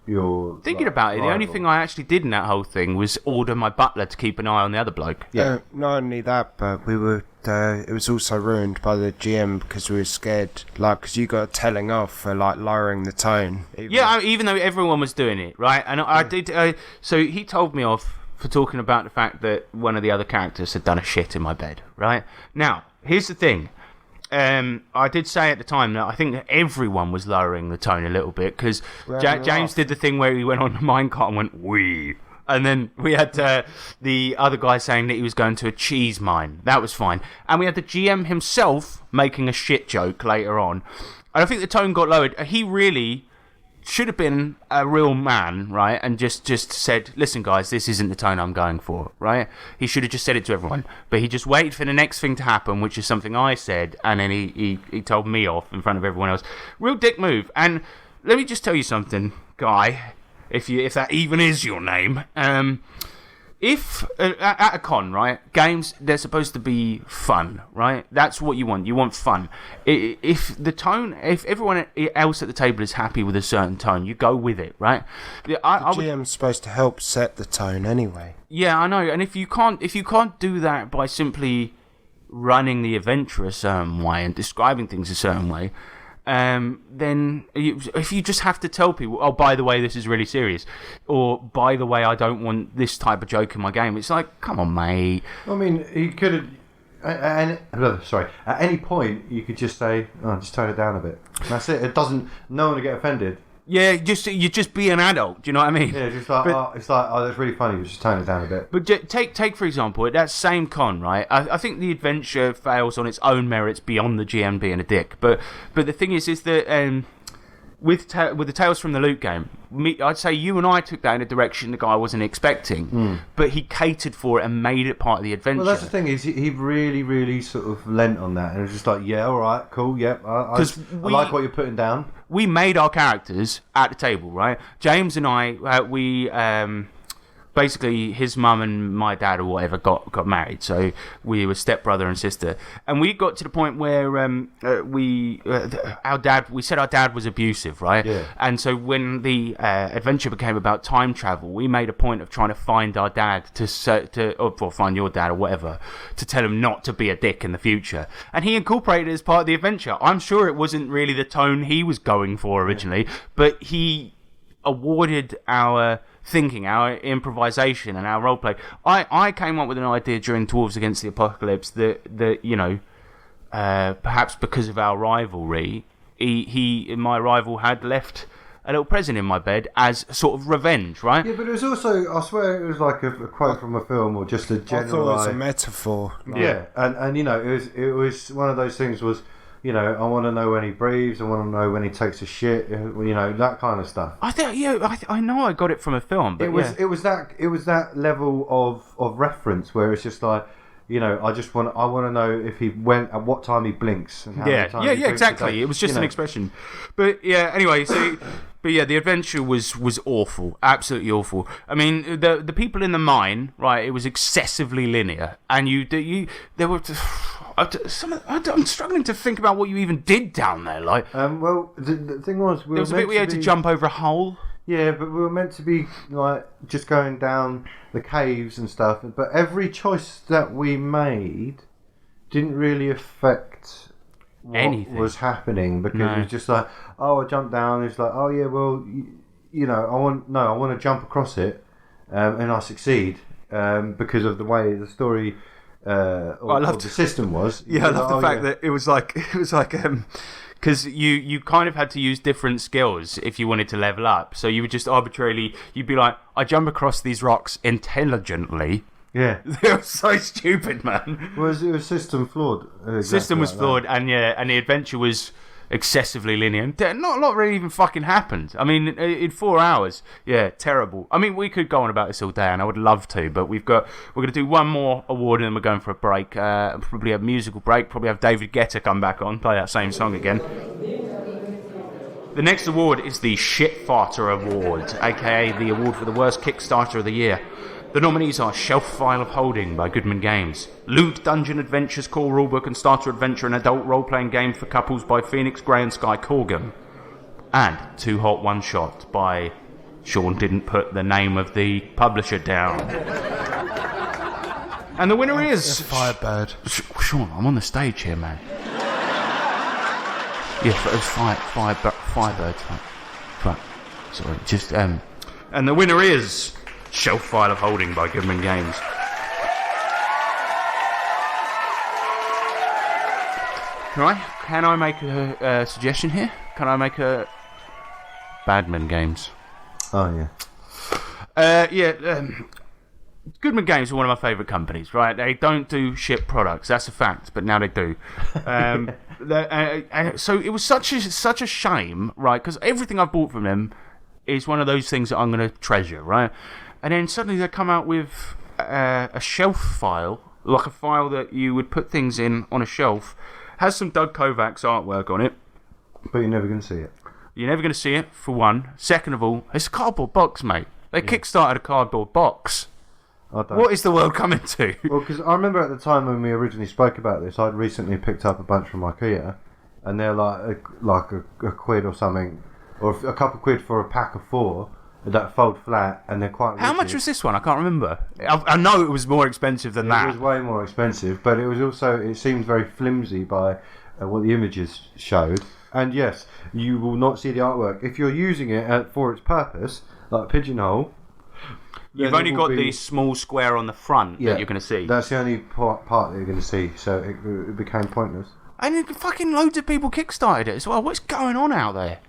your... Thinking about it, the only thing I actually did in that whole thing was order my butler to keep an eye on the other bloke. Yeah. Not only that, but we were... it was also ruined by the GM because we were scared, because you got telling off for, lowering the tone. Even though everyone was doing it, right? And I did... so he told me off for talking about the fact that one of the other characters had done a shit in my bed, right? Now, here's the thing. I did say at the time that I think that everyone was lowering the tone a little bit because James did the thing where he went on the minecart and went wee, and then we had the other guy saying that he was going to a cheese mine. That was fine, and we had the GM himself making a shit joke later on, and I think the tone got lowered. He really should have been a real man, right, and just said, listen guys, this isn't the tone I'm going for, right? He should have just said it to everyone, but he just waited for the next thing to happen, which is something I said, and then he told me off in front of everyone else. Real dick move. And let me just tell you something, Guy, if that even is your name. If at a con, right, games, they're supposed to be fun, right? That's what you want. You want fun. If the tone, if everyone else at the table is happy with a certain tone, you go with it, right? The GM's supposed to help set the tone anyway. Yeah, I know. And if you can't do that by simply running the adventure a certain way and describing things a certain way, then if you just have to tell people, oh, by the way, this is really serious, or by the way, I don't want this type of joke in my game, it's like, come on, mate. I mean, he could have. At any point, you could just say, "Oh, just tone it down a bit." And that's it. No one will get offended. Yeah, you just be an adult. Do you know what I mean? Yeah, just it's like, that's really funny. Just tone it down a bit. But take for example, at that same con, right? I think the adventure fails on its own merits beyond the GM being a dick. But the thing is that with the Tales from the Loot game, I'd say you and I took that in a direction the guy wasn't expecting, but he catered for it and made it part of the adventure. Well, that's the thing, is he really, really sort of lent on that, and it was just like, yeah, all right, cool, yep, I like what you're putting down. We made our characters at the table, right? James and I, we basically, his mum and my dad or whatever got married, so we were stepbrother and sister, and we got to the point where we said our dad was abusive, right? Yeah. And so when the adventure became about time travel, we made a point of trying to find our dad or find your dad or whatever, to tell him not to be a dick in the future, and he incorporated it as part of the adventure. I'm sure it wasn't really the tone he was going for originally, but he awarded our thinking, our improvisation, and our roleplay. I came up with an idea during Dwarves Against the Apocalypse that you know, perhaps because of our rivalry, my rival had left a little present in my bed as sort of revenge, right? Yeah, but it was also, I swear it was like a quote from a film or just a general... I thought it was a metaphor. Yeah, and you know, it was one of those things was, you know, I want to know when he breathes, I want to know when he takes a shit, you know, that kind of stuff. I think, yeah, I know I got it from a film, but it was that level of reference where it's just like, I want to know if he went at what time he blinks. And how many times he blinks exactly. a day. It was just an expression. But yeah, anyway, the adventure was awful, absolutely awful. I mean, the people in the mine, right? It was excessively linear, and there were. I'm struggling to think about what you even did down there. Like, well, the thing was, there was a bit where you had to jump over a hole. Yeah, but we were meant to be like just going down the caves and stuff. But every choice that we made didn't really affect what was happening, because it was just like, I jumped down. It's like, oh yeah, well, I want to jump across it, and I succeed because of the way the story. Or the system was. Yeah, I love the fact that it was like because you kind of had to use different skills if you wanted to level up. So you would just arbitrarily, you'd be like, I jump across these rocks intelligently. Yeah, they were so stupid, man. Well, it was system flawed. System was flawed, and the adventure was excessively linear. Not a lot really even fucking happened. I mean, in 4 hours, terrible. I mean, we could go on about this all day, and I would love to, but we're going to do one more award, and then we're going for a break. Probably a musical break. Probably have David Guetta come back on, play that same song again. The next award is the Shit Farter Award, aka the award for the worst Kickstarter of the year. The nominees are Shelf File of Holding by Goodman Games, Loot Dungeon Adventures Core Rulebook and Starter Adventure, an adult role-playing game for couples by Phoenix Gray and Sky Corgan, and Too Hot One Shot by Sean didn't put the name of the publisher down. And the winner is Firebird. Sean, I'm on the stage here, man. Yeah, it was Firebird. Right. Sorry, just and the winner is Shelf File of Holding by Goodman Games. Can I make a suggestion here? Can I make a Badman Games? Oh yeah. Goodman Games are one of my favourite companies, right? They don't do shit products, that's a fact, but now they do. So it was such a shame, right? Because everything I've bought from them is one of those things that I'm going to treasure, right? And then suddenly they come out with a shelf file, like a file that you would put things in on a shelf, has some Doug Kovacs artwork on it. But you're never going to see it. You're never going to see it, for one. Second of all, it's a cardboard box, mate. They kickstarted a cardboard box. What is the world coming to? Well, because I remember at the time when we originally spoke about this, I'd recently picked up a bunch from IKEA, and they're like a quid or something, or a couple of quid for a pack of 4 that fold flat, and they're quite rigid. How much was this one? I can't remember. I know it was more expensive than that. It was way more expensive, but it was also, it seemed very flimsy by what the images showed. And yes, you will not see the artwork. If you're using it for its purpose, like a pigeonhole, you've only got the small square on the front that you're going to see. That's the only part that you're going to see, so it became pointless. And fucking loads of people kickstarted it as well. What's going on out there?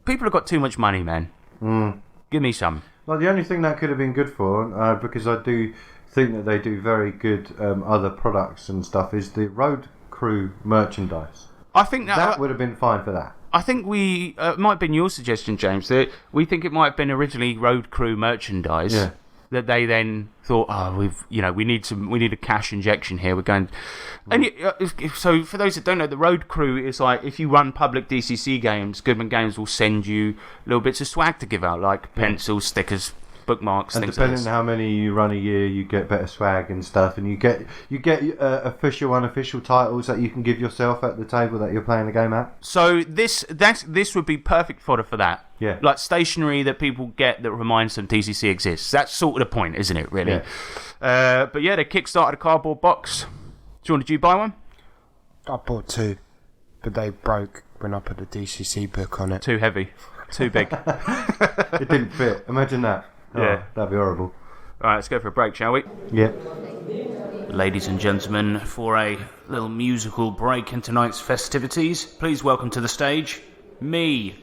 People have got too much money, man. Give me some. Well, the only thing that could have been good for, because I do think that they do very good other products and stuff, is the Road Crew merchandise. I think that would have been fine for that. I think it might have been your suggestion, James, that we think it might have been originally Road Crew merchandise. Yeah. That they then thought, we need a cash injection here. We're going, and so for those that don't know, the Road Crew is like, if you run public DCC games, Goodman Games will send you little bits of swag to give out, like pencils, stickers, bookmarks, and things like that. Depending on how many you run a year, you get better swag and stuff, and you get official, unofficial titles that you can give yourself at the table that you're playing the game at. So this would be perfect fodder for that. Yeah. Like stationery that people get that reminds them TCC exists. That's sort of the point, isn't it, really? Yeah. But yeah, they kickstarted a cardboard box. Sean, did you buy one? I bought 2, but they broke when I put the DCC book on it. Too heavy. Too big. It didn't fit. Imagine that. Yeah. That'd be horrible. Alright, let's go for a break, shall we? Yeah. Ladies and gentlemen, for a little musical break in tonight's festivities, please welcome to the stage, me.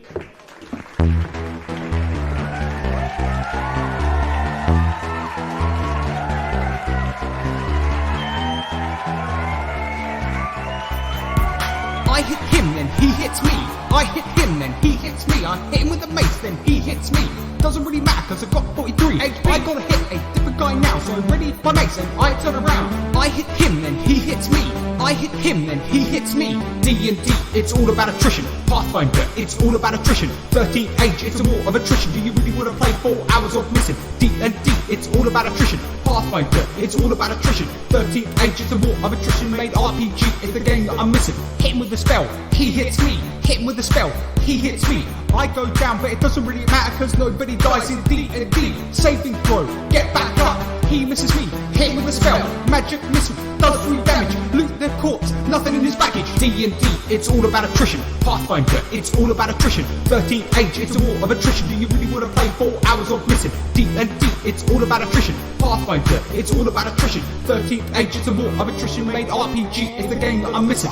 I hit him, then he hits me. I hit him, then he hits me. I hit him with a mace, then he hits me. Doesn't really matter, cause I got 43 HP. I gotta hit a different guy now, so I'm ready for my mace, and I turn around. I hit him, then he hits me. I hit him, then he hits me. D&D, it's all about attrition. Pathfinder, it's all about attrition. 13th age, it's a war of attrition. Do you really want to play 4 hours of missing? D&D, it's all about attrition. Pathfinder, it's all about attrition. 13th age, it's a war of attrition. Made RPG is the game that I'm missing. Hit him with the spell, he hits me. Hit him with the spell, he hits me. I go down, but it doesn't really matter, cause nobody dies in D&D. Saving throw, get back up. He misses me, hit him with a spell. Magic missile, does 3 damage. Loot the corpse, nothing in his baggage. D&D, it's all about attrition. Pathfinder, it's all about attrition. 13th age, it's a war of attrition. Do you really want to play 4 hours of missing? D&D, it's all about attrition. Pathfinder, it's all about attrition. 13th age, it's a war of attrition. Made RPG is the game that I'm missing.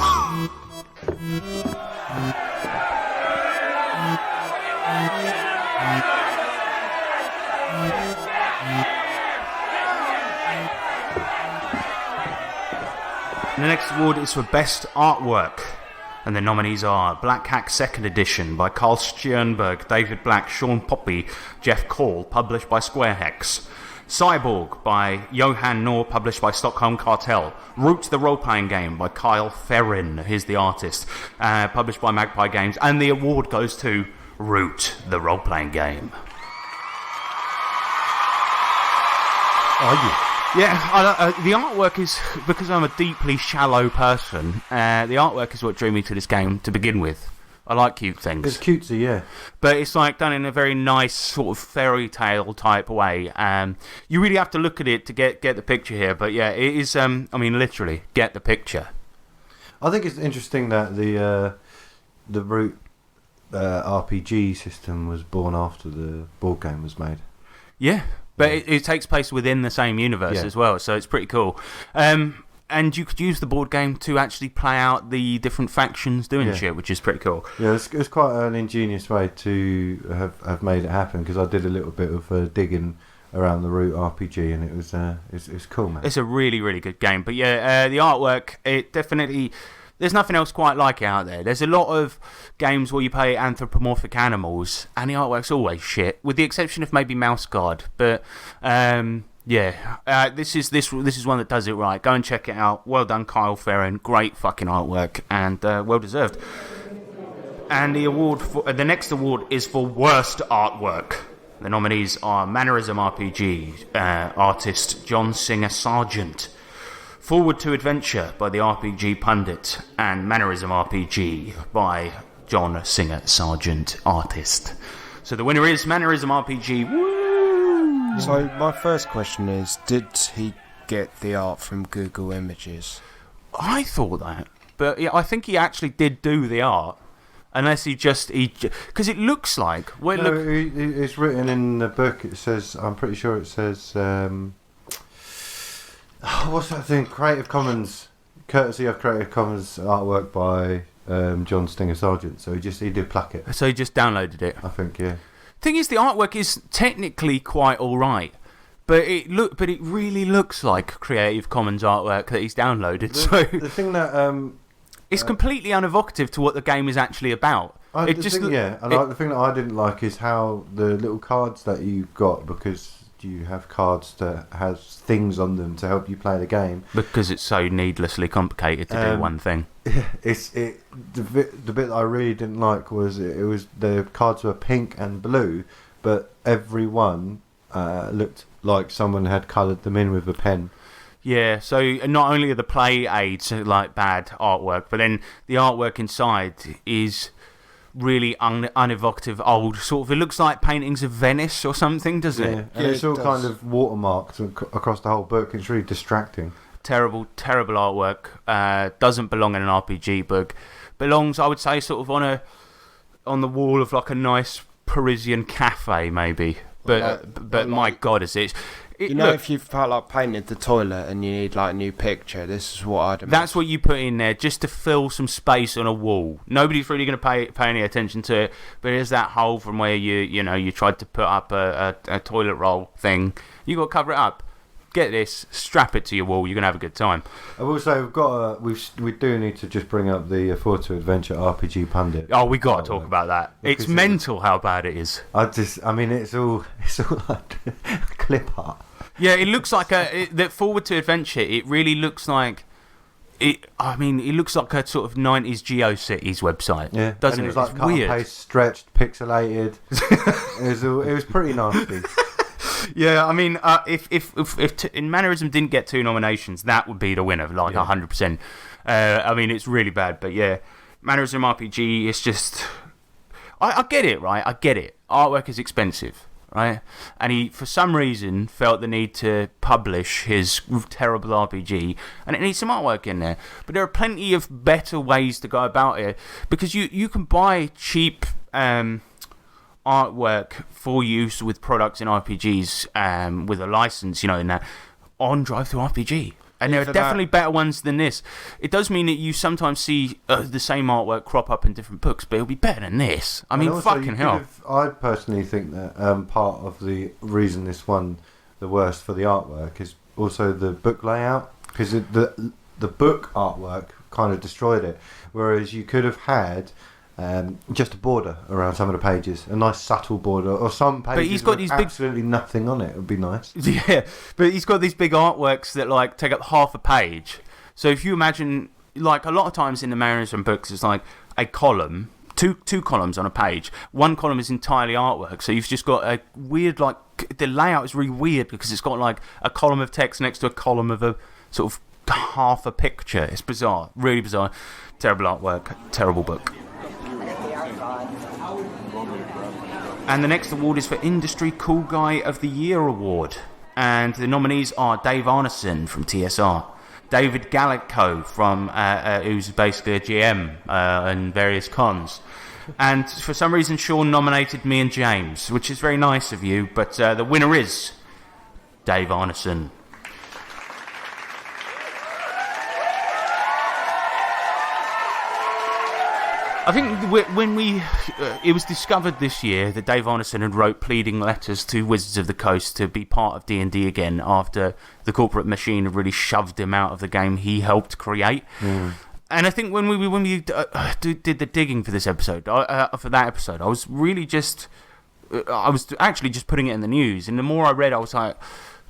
The next award is for Best Artwork, and the nominees are Black Hack 2nd Edition by Carl Stjernberg, David Black, Sean Poppy, Jeff Call, published by Square Hex. Cyborg by Johan Noor, published by Stockholm Cartel. Root the Role-Playing Game by Kyle Ferrin, he's the artist, published by Magpie Games, and the award goes to Root the Role-Playing Game. Are you? Yeah, the artwork is, because I'm a deeply shallow person, the artwork is what drew me to this game to begin with. I like cute things. It's cutesy, yeah. But it's like done in a very nice sort of fairy tale type way. You really have to look at it to get the picture here. But yeah, it is, I mean, literally, get the picture. I think it's interesting that the Root RPG system was born after the board game was made. Yeah. But it takes place within the same universe as well, so it's pretty cool. And you could use the board game to actually play out the different factions doing shit, which is pretty cool. Yeah, it's quite an ingenious way to have made it happen, because I did a little bit of digging around the Root RPG, and it was it's cool, man. It's a really, really good game. But yeah, the artwork, it definitely... There's nothing else quite like it out there. There's a lot of games where you play anthropomorphic animals, and the artwork's always shit, with the exception of maybe Mouse Guard. But this is one that does it right. Go and check it out. Well done, Kyle Ferrin. Great fucking artwork, and well deserved. And the next award is for worst artwork. The nominees are Mannerism RPG, artist John Singer Sargent. Forward to Adventure by the RPG Pundit, and Mannerism RPG by John Singer Sargent, artist. So the winner is Mannerism RPG. Woo! So my first question is, did he get the art from Google Images? I thought that, but yeah, I think he actually did do the art. Unless he because it looks like... It's written in the book. It says, I'm pretty sure it says... what's that thing? Creative Commons, courtesy of Creative Commons artwork by John Singer Sargent. So he did pluck it. So he just downloaded it. I think, yeah. Thing is, the artwork is technically quite all right, but it really looks like Creative Commons artwork that he's downloaded. The thing that it's completely unevocative to what the game is actually about. The thing that I didn't like is how the little cards that you got, because you have cards that has things on them to help you play the game, because it's so needlessly complicated to do one thing. The bit that I really didn't like was it was the cards were pink and blue, but every one looked like someone had coloured them in with a pen. Yeah, so not only are the play aids like bad artwork, but then the artwork inside is really unevocative old sort of. It looks like paintings of Venice or something, doesn't it? And it's all kind of watermarked across the whole book. It's really distracting. Terrible artwork. Doesn't belong in an RPG book. Belongs, I would say, sort of on the wall of like a nice Parisian cafe, maybe. But my God, is it? If you felt like painted the toilet and you need like a new picture, this is what I'd imagine. That's what you put in there, just to fill some space on a wall. Nobody's really going to pay any attention to it, but there's that hole from where you tried to put up a toilet roll thing. You got to cover it up. Get this, strap it to your wall. You're going to have a good time. I will say we do need to just bring up the Forward to Adventure RPG Pundit. Oh, we got to talk about that. It's mental how bad it is. It's all like clip art. Yeah, it looks like that Forward to Adventure. It really looks like it. I mean, it looks like a sort of 90s GeoCities website. Yeah, doesn't and it? it was like It's cut and weird. paste, stretched, pixelated. it was pretty nasty. Yeah, I mean, if In Mannerism didn't get 2 nominations, that would be the winner, like 100%. I mean, it's really bad, but yeah, Mannerism RPG. It's just, I get it, right? I get it. Artwork is expensive, right? And he, for some reason, felt the need to publish his terrible RPG, and it needs some artwork in there. But there are plenty of better ways to go about it, because you can buy cheap artwork for use with products in RPGs with a license, in that, on Drive-Thru RPG. And there are definitely better ones than this. It does mean that you sometimes see the same artwork crop up in different books, but it'll be better than this. I mean, fucking hell. I personally think that part of the reason this won the worst for the artwork is also the book layout, because the book artwork kind of destroyed it, whereas you could have had just a border around some of the pages, a nice subtle border, or some pages but he's got these absolutely nothing on it. It would be nice. Yeah, but he's got these big artworks that like take up half a page. So if you imagine, like a lot of times in the Mannerism books, it's like a column, two columns on a page. One column is entirely artwork. So you've just got a weird, like, the layout is really weird because it's got like a column of text next to a column of a sort of half a picture. It's bizarre, really bizarre. Terrible artwork, terrible book. And the next award is for Industry Cool Guy of the Year award. And the nominees are Dave Arneson from TSR, David Gallico from who's basically a GM in various cons. And for some reason, Sean nominated me and James, which is very nice of you. But the winner is Dave Arneson. I think when it was discovered this year that Dave Arneson had wrote pleading letters to Wizards of the Coast to be part of D&D again after the corporate machine had really shoved him out of the game he helped create. And I think when we did the digging for this episode, for that episode, I was actually just putting it in the news. And the more I read, I was like,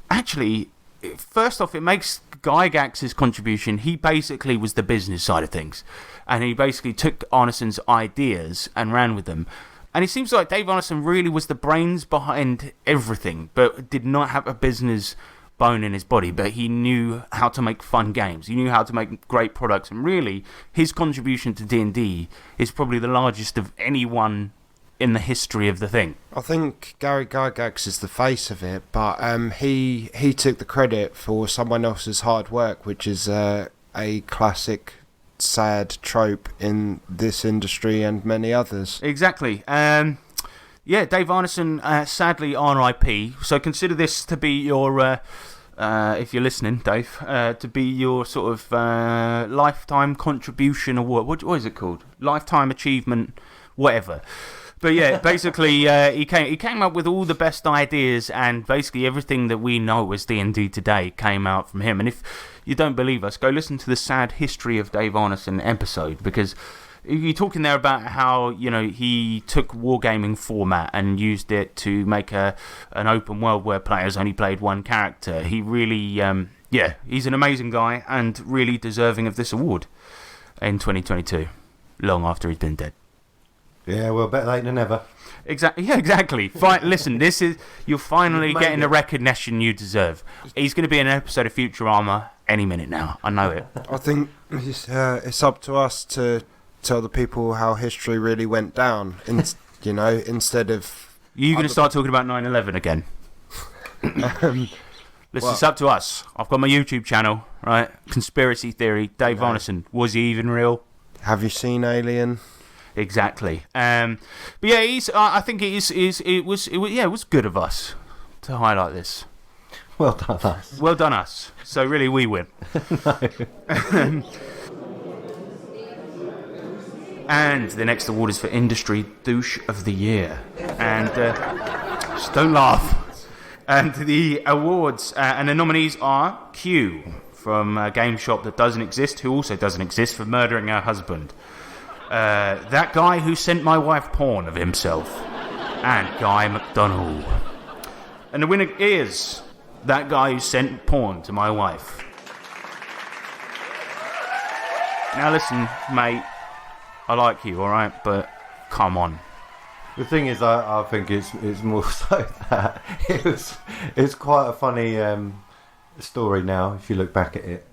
actually, first off, it makes Gygax's contribution. He basically was the business side of things. And he basically took Arneson's ideas and ran with them. And it seems like Dave Arneson really was the brains behind everything, but did not have a business bone in his body. But he knew how to make fun games. He knew how to make great products. And really, his contribution to D&D is probably the largest of anyone in the history of the thing. I think Gary Gygax is the face of it, but he took the credit for someone else's hard work, which is a classic sad trope in this industry and many others. Exactly. Dave Arneson, sadly RIP. So consider this to be your, if you're listening, Dave, to be your sort of lifetime contribution award. What is it called? Lifetime achievement, whatever. But yeah, basically, he came up with all the best ideas, and basically everything that we know as D&D today came out from him. And if you don't believe us, go listen to the Sad History of Dave Arneson episode, because you're talking there about how, he took wargaming format and used it to make an open world where players only played one character. He really, he's an amazing guy and really deserving of this award in 2022, long after he's been dead. Yeah, well, better late than never. Exactly. Yeah, exactly. Listen, you're finally getting the recognition you deserve. He's going to be in an episode of Futurama any minute now. I know it. I think it's up to us to tell the people how history really went down. Instead of you're going to start talking about 9/11 again. Listen, it's up to us. I've got my YouTube channel, right? Conspiracy theory. Dave Arneson, was he even real? Have you seen Alien? Exactly. But yeah, I think it was good of us to highlight this. Well done us. Well done us. So really, we win. And the next award is for Industry Douche of the Year. And just don't laugh. And the awards and the nominees are Q from a game shop that doesn't exist, who also doesn't exist, for murdering her husband. That guy who sent my wife porn of himself, and Guy McDonnell. And the winner is That guy who sent porn to my wife. Now listen, mate, I like you, alright, but come on. The thing is, I think it's more so that it's quite a funny story now if you look back at it.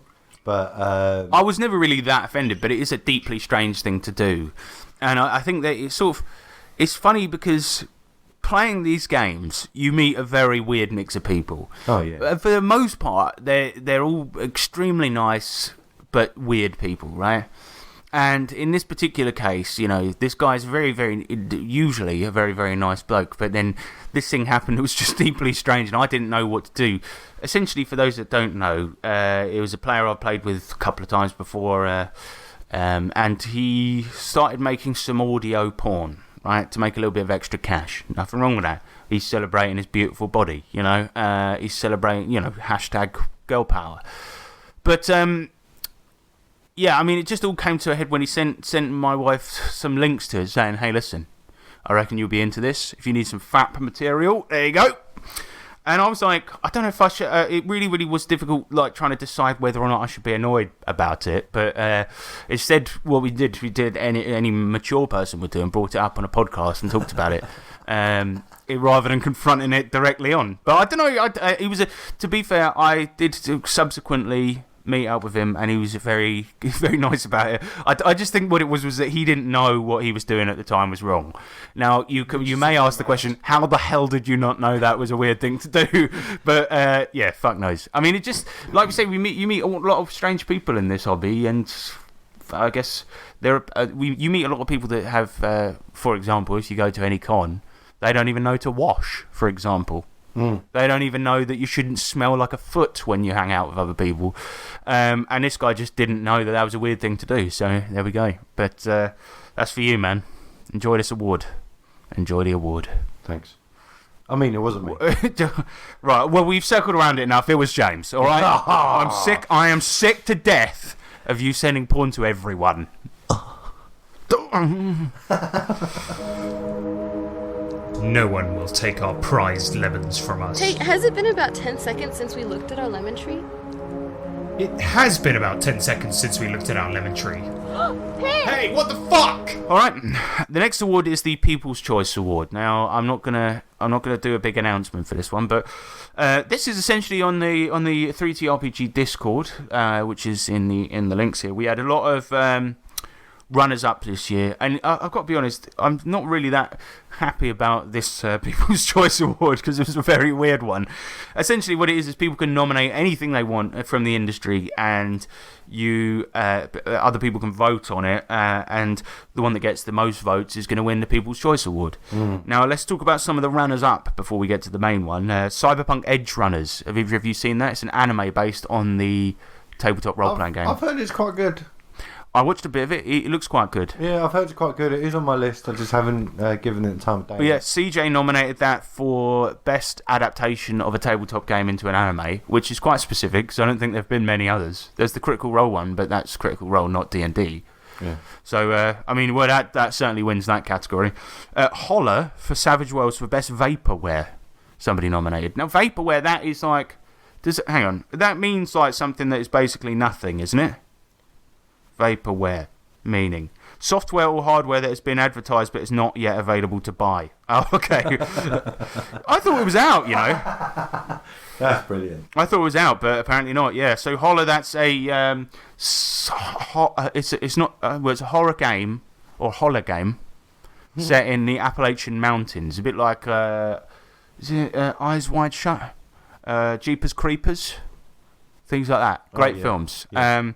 But I was never really that offended, but it is a deeply strange thing to do, and I think that it's funny because playing these games, you meet a very weird mix of people. Oh yeah. For the most part, they're all extremely nice but weird people, right? And in this particular case, you know, this guy's usually a very, very nice bloke, but then this thing happened. It was just deeply strange, and I didn't know what to do. Essentially, for those that don't know, it was a player I played with a couple of times before, and he started making some audio porn, right, to make a little bit of extra cash. Nothing wrong with that. He's celebrating his beautiful body, you know. He's celebrating, you know, hashtag girl power. But yeah, I mean, it just all came to a head when he sent my wife some links to it saying, hey, listen, I reckon you'll be into this. If you need some FAP material, there you go. And I was like, I don't know if I should... it really, really was difficult, like, trying to decide whether or not I should be annoyed about it. But instead, what we did any mature person would do and brought it up on a podcast and talked about it. Rather than confronting it directly on. But I don't know, to be fair, I did subsequently meet up with him, and he was very, very nice about it. I just think what it was that he didn't know what he was doing at the time was wrong. Now you may ask the question, how the hell did you not know that was a weird thing to do? But yeah, fuck knows. I mean, it just, like we say, you meet a lot of strange people in this hobby, and I guess you meet a lot of people that have, for example, if you go to any con, they don't even know to wash, for example. They don't even know that you shouldn't smell like a foot when you hang out with other people. And this guy just didn't know that was a weird thing to do. So there we go. But that's for you, man. Enjoy this award. Enjoy the award. Thanks. I mean, it wasn't me. Right, well, we've circled around it enough. It was James, all right? I am sick to death of you sending porn to everyone. No one will take our prized lemons from us. Hey, has it been about 10 seconds since we looked at our lemon tree? It has been about 10 seconds since we looked at our lemon tree. Hey! Hey, what the fuck? Alright, the next award is the People's Choice Award. Now, I'm not gonna do a big announcement for this one, but this is essentially on the 3TRPG Discord, which is in the links here. We had a lot of runners up this year, and I've got to be honest, I'm not really that happy about this People's Choice Award because it was a very weird one. Essentially what it is people can nominate anything they want from the industry, and other people can vote on it, and the one that gets the most votes is going to win the People's Choice Award. Now let's talk about some of the runners up before we get to the main one. Cyberpunk Edge Runners, have you seen that? It's an anime based on the tabletop role-playing game. I've heard it's quite good. I watched a bit of it. It looks quite good. Yeah, I've heard it's quite good. It is on my list. I just haven't given it the time of day. But yeah, CJ nominated that for best adaptation of a tabletop game into an anime, which is quite specific because I don't think there have been many others. There's the Critical Role one, but that's Critical Role, not D&D. Yeah. So, I mean, well, that certainly wins that category. Holler for Savage Worlds for best vaporware. Somebody nominated. Now, vaporware, that is like... hang on. That means like something that is basically nothing, isn't it? Vaporware, meaning software or hardware that has been advertised but is not yet available to buy. Oh, okay. I thought it was out, you know. That's brilliant. I thought it was out, but apparently not. Yeah. So Holler, that's a it's not it's a horror game or holler game set in the Appalachian Mountains, a bit like is it Eyes Wide Shut, Jeepers Creepers, things like that. Great films. Yeah.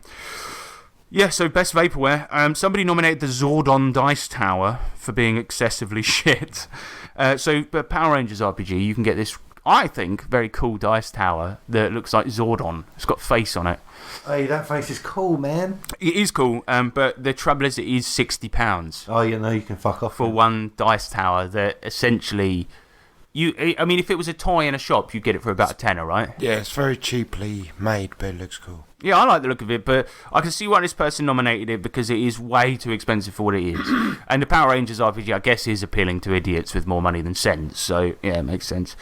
Yeah, so best vaporware. Somebody nominated the Zordon Dice Tower for being excessively shit. So Power Rangers RPG, you can get this, I think, very cool dice tower that looks like Zordon. It's got face on it. Hey, that face is cool, man. It is cool, but the trouble is it is £60. Oh, you know, you can fuck off. For one dice tower that essentially... I mean, if it was a toy in a shop, you'd get it for about a tenner, right? Yeah, it's very cheaply made, but it looks cool. Yeah, I like the look of it, but I can see why this person nominated it because it is way too expensive for what it is. And the Power Rangers RPG, I guess, is appealing to idiots with more money than sense. So yeah, it makes sense.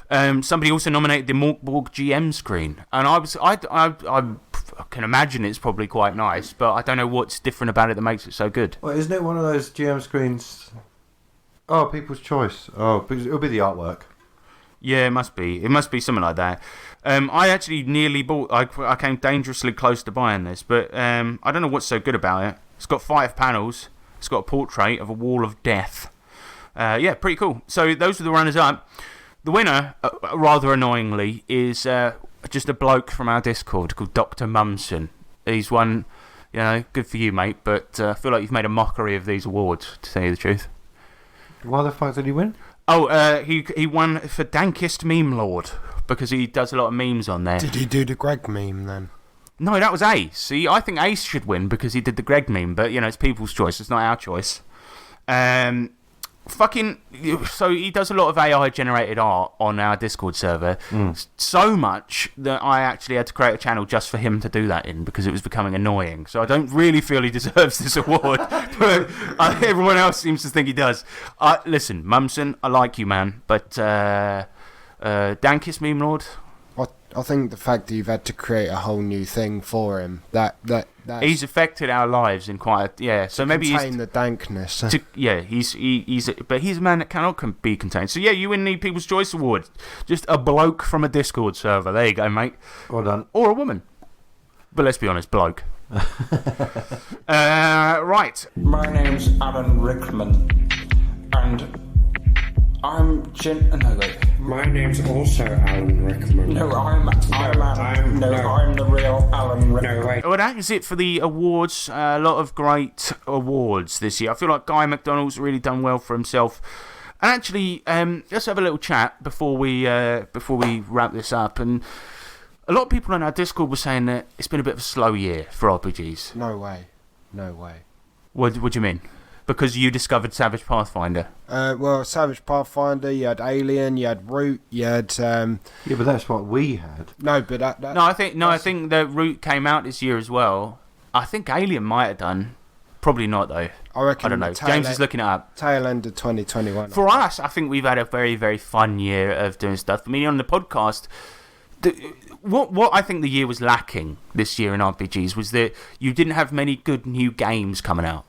Somebody also nominated the Morkborg GM screen, and I can imagine it's probably quite nice, but I don't know what's different about it that makes it so good. Well, isn't it one of those GM screens? Oh, people's choice. Oh, because it'll be the artwork. Yeah, it must be. It must be something like that. I actually nearly bought. I came dangerously close to buying this, but I don't know what's so good about it. It's got 5 panels. It's got a portrait of a wall of death. Yeah, pretty cool. So those are the runners-up. The winner, rather annoyingly, is just a bloke from our Discord called Dr. Mumson. He's won, good for you, mate, but I feel like you've made a mockery of these awards, to tell you the truth. Why the fuck did he win? Oh, he won for Dankest Meme Lord, because he does a lot of memes on there. Did he do the Greg meme then? No, that was Ace. See, I think Ace should win because he did the Greg meme, but, it's people's choice. It's not our choice. So he does a lot of AI-generated art on our Discord server. So much that I actually had to create a channel just for him to do that in because it was becoming annoying. So I don't really feel he deserves this award, but everyone else seems to think he does. Listen, Mumson, I like you, man, but Dankist Meme Lord... I think the fact that you've had to create a whole new thing for him, that he's affected our lives in quite a, so maybe contain the dankness. But he's a man that cannot be contained. So yeah, you win the People's Choice Award. Just a bloke from a Discord server. There you go, mate. Well done. Or a woman. But let's be honest, bloke. Right. My name's Alan Rickman, and I'm No, wait. My name's also Alan Rickman. No, I'm the real Alan Rickman. No, wait. Well, that is it for the awards. A lot of great awards this year. I feel like Guy McDonald's really done well for himself. And actually, let's have a little chat before we wrap this up. And a lot of people on our Discord were saying that it's been a bit of a slow year for RPGs. No way. What do you mean? Because you discovered Savage Pathfinder. Well, Savage Pathfinder, you had Alien, you had Root, you had... Yeah, but that's what we had. No, but I think the Root came out this year as well. I think Alien might have done. Probably not, though. I don't know. James is looking it up. Tail end of 2021. For us, I think we've had a very, very fun year of doing stuff. I mean, on the podcast... What I think the year was lacking this year in RPGs was that you didn't have many good new games coming out.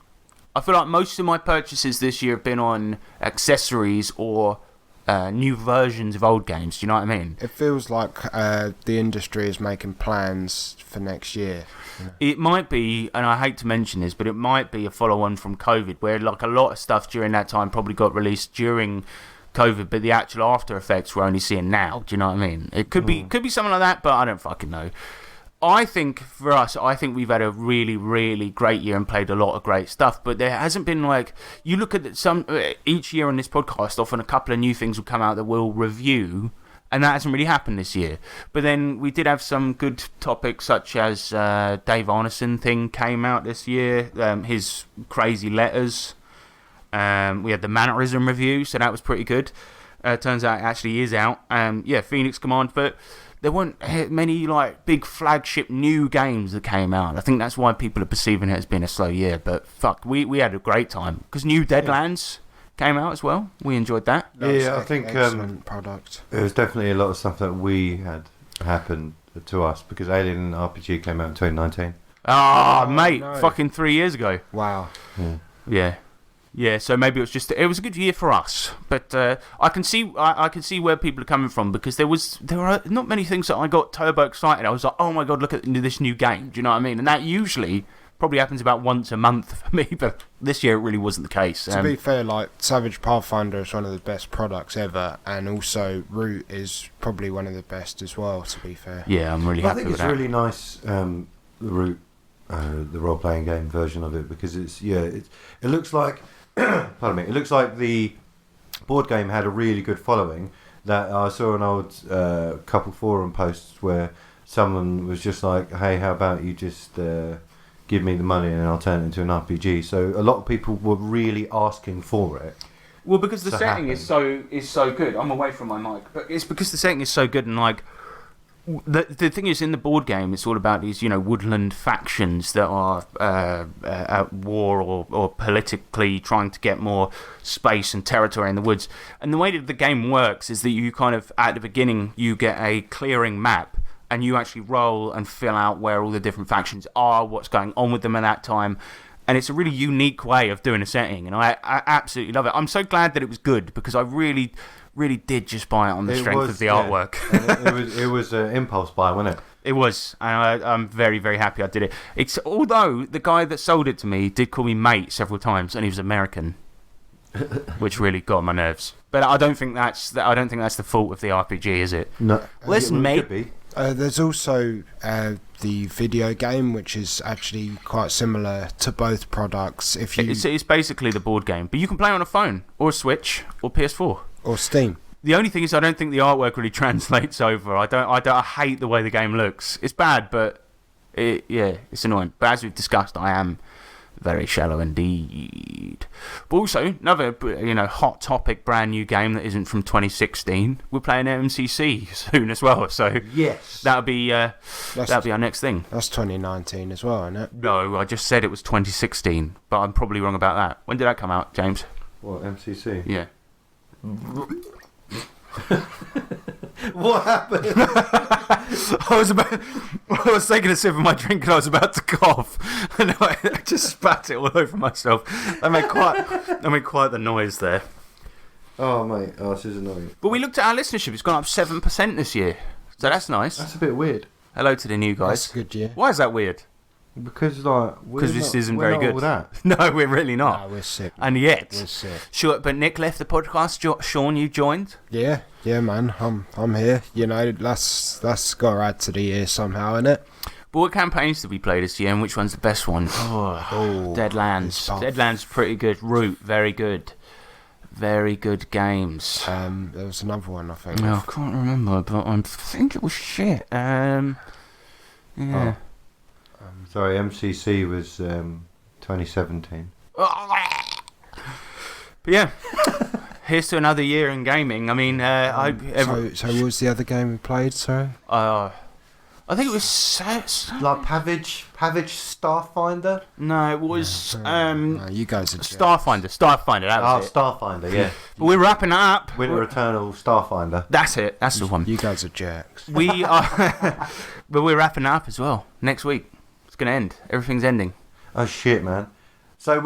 I feel like most of my purchases this year have been on accessories or new versions of old games. Do you know what I mean? It feels like the industry is making plans for next year. It might be, and I hate to mention this, but it might be a follow-on from COVID, where like a lot of stuff during that time probably got released during COVID, but the actual after effects we're only seeing now. Do you know what I mean? It could be something like that, but I don't fucking know. I think for us, we've had a really, really great year and played a lot of great stuff, but there hasn't been you look at each year on this podcast, often a couple of new things will come out that we'll review, and that hasn't really happened this year. But then we did have some good topics, such as Dave Arneson thing came out this year, his Crazy Letters. We had the Mannerism review, so that was pretty good. Turns out it actually is out. Phoenix Command, but there weren't many big flagship new games that came out. I think that's why people are perceiving it as being a slow year. But fuck, we had a great time because New Deadlands came out as well. We enjoyed that. Yeah, I think excellent product. There was definitely a lot of stuff that we had happen to us because Alien RPG came out in 2019. Mate, no. Fucking 3 years ago. Wow. Yeah, so maybe it was a good year for us, but I can see where people are coming from because there were not many things that I got turbo excited. I was like, oh my god, look at this new game. Do you know what I mean? And that usually probably happens about once a month for me, but this year it really wasn't the case. To be fair, Savage Pathfinder is one of the best products ever, and also Root is probably one of the best as well. To be fair, yeah, I'm really happy with that. I think it's really nice. The Root, the role-playing game version of it, because it looks like. Pardon me. It looks like the board game had a really good following. That I saw an old couple forum posts where someone was just like, "Hey, how about you just give me the money and I'll turn it into an RPG?" So a lot of people were really asking for it. Well, because the setting is so good. I'm away from my mic, but it's because the setting is so good and the thing is, in the board game, it's all about these, woodland factions that are at war or politically trying to get more space and territory in the woods. And the way that the game works is that you kind of, at the beginning, you get a clearing map, and you actually roll and fill out where all the different factions are, what's going on with them at that time. And it's a really unique way of doing a setting, and I absolutely love it. I'm so glad that it was good, because I really did just buy it on the strength of the artwork. it was an impulse buy, wasn't it? It was, and I'm very, very happy I did it. Although the guy that sold it to me did call me mate several times, and he was American, which really got on my nerves. But I don't think that's the fault of the RPG, is it? No. Listen, mate. There's also the video game, which is actually quite similar to both products. It's basically the board game, but you can play on a phone or a Switch or PS4 or Steam. The only thing is, I don't think the artwork really translates over. I hate the way the game looks. It's bad, but it's annoying. But as we've discussed, I am very shallow indeed. But also, another hot topic, brand new game that isn't from 2016. We're playing MCC soon as well, so yes, that'll be our next thing. That's 2019 as well, isn't it? No, I just said it was 2016, but I'm probably wrong about that. When did that come out, James? What, MCC? Yeah. What happened? I was taking a sip of my drink and I was about to cough, and I just spat it all over myself. I made quite the noise there. Oh mate, this is annoying. But we looked at our listenership; it's gone up 7% this year, so that's nice. That's a bit weird. Hello to the new guys. That's a good year. Why is that weird? Because this isn't very good. All that. No, we're really not. No, we're sick. And yet, we're sick. Sure, but Nick left the podcast. Sean, you joined. Yeah, man. I'm here. That's got to add to the year somehow, innit? But what campaigns did we play this year, and which one's the best one? Deadlands. Deadlands, pretty good. Root, very good. Very good games. There was another one, I think. No, I can't remember, but I think it was shit. Yeah. Oh. Sorry, MCC was 2017. But yeah, here's to another year in gaming. I mean, so what was the other game we played? Sorry. I think it was like Pavage Starfinder. No, it was no, you guys are Starfinder. That was it. Starfinder, yeah. But we're wrapping it up. Winter Eternal Starfinder. That's it. That's the one. You guys are jerks. We are, but we're wrapping it up as well next week. It's gonna end. Everything's ending. Oh shit, man. So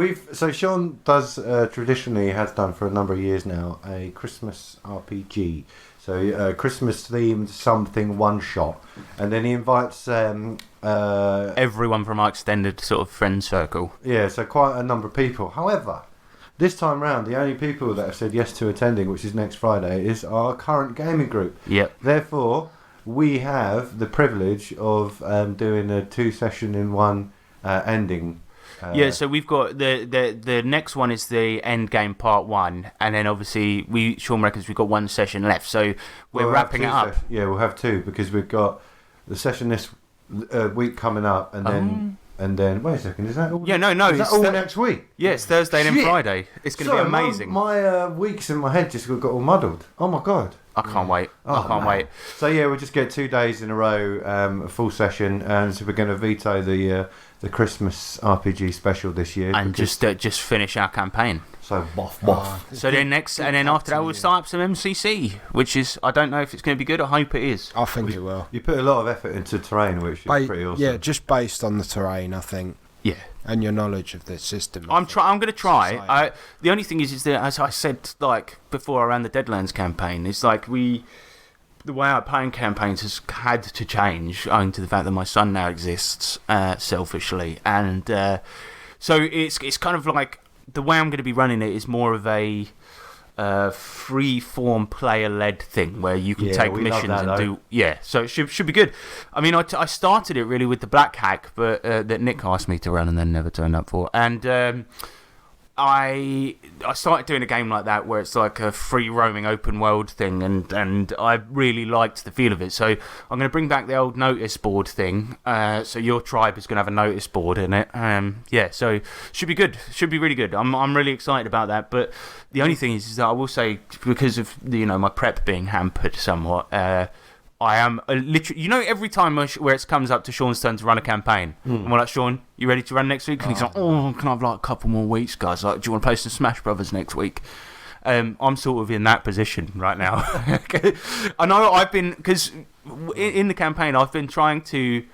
Sean does traditionally has done for a number of years now a Christmas RPG. So Christmas themed something one shot, and then he invites everyone from our extended sort of friend circle. Yeah, so quite a number of people. However, this time round, the only people that have said yes to attending, which is next Friday, is our current gaming group. Yep. Therefore, we have the privilege of doing a 2-session in one ending. So we've got the next one is the end game part 1, and then obviously Sean reckons we've got 1 session left, so we're wrapping it up. We'll have 2 because we've got the session this week coming up, and then wait a second, is that all? Yeah, no, is that all next week? Yeah, it's Thursday and Friday. It's going to be amazing. My weeks in my head just got all muddled. Oh my god. I can't wait. I can't wait. So yeah, we'll just get 2 days in a row, a full session, and so we're going to veto the Christmas RPG special this year, and just finish our campaign. So boff. So then after that we'll start up some MCC, which is, I don't know if it's going to be good. I hope it is. I think it will. You put a lot of effort into terrain, which is pretty awesome. Yeah, just based on the terrain, I think. Yeah. And your knowledge of the system. I'm going to try. The only thing is that, as I said, like before, I ran the Deadlands campaign. It's like the way our playing campaigns has had to change, owing to the fact that my son now exists, selfishly, and so it's kind of like the way I'm going to be running it is more of a free-form player-led thing where you can take missions and do. Yeah, so it should be good. I mean, I started it really with the Black Hack, but that Nick asked me to run and then never turned up for, and I started doing a game like that where it's like a free roaming open world thing, and I really liked the feel of it. So I'm going to bring back the old notice board thing. So your tribe is going to have a notice board in it. So should be good. Should be really good. I'm really excited about that. But the only thing is that I will say, because of my prep being hampered somewhat, I am literally. You know, every time where it comes up to Sean's turn to run a campaign, and we're like, Sean, you ready to run next week? And he's like, oh, can I have like a couple more weeks, guys? Like, do you want to play some Smash Brothers next week? I'm sort of in that position right now. I know I've been, because in the campaign I've been trying to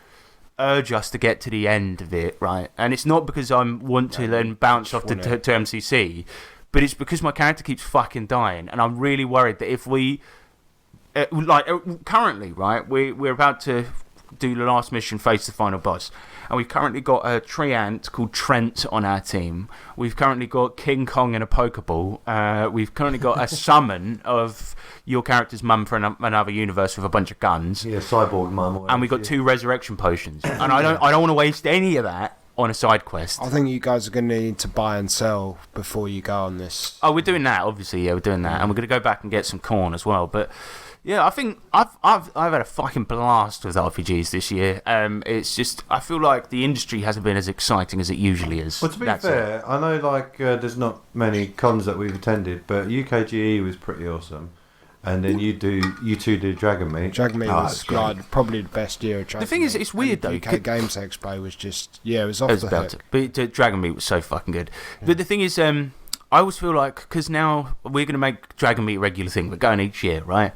urge us to get to the end of it, right? And it's not because I want to then bounce off to MCC, but it's because my character keeps fucking dying, and I'm really worried that if we currently, right, we're about to do the last mission, face the final boss, and we've currently got a tree ant called Trent on our team. We've currently got King Kong in a Pokeball. We've currently got a summon of your character's mum from another universe with a bunch of guns. Yeah, cyborg mum. And we've got 2 resurrection potions, and I don't want to waste any of that on a side quest. I think you guys are going to need to buy and sell before you go on this. Oh, we're doing that, obviously. Yeah, we're doing that, and we're going to go back and get some corn as well. But yeah, I think I've had a fucking blast with RPGs this year. It's just, I feel like the industry hasn't been as exciting as it usually is. Well, to be fair, I know there's not many cons that we've attended, but UKGE was pretty awesome. And then you two do Dragon Meet. Dragon Meet was like probably the best year of Dragon Meet. The thing is, it's weird though. UK Games Expo was just, it was off the hook. But Dragon Meet was so fucking good. Yeah. But the thing is, I always feel like, because now we're going to make Dragon Meet a regular thing. We're going each year, right?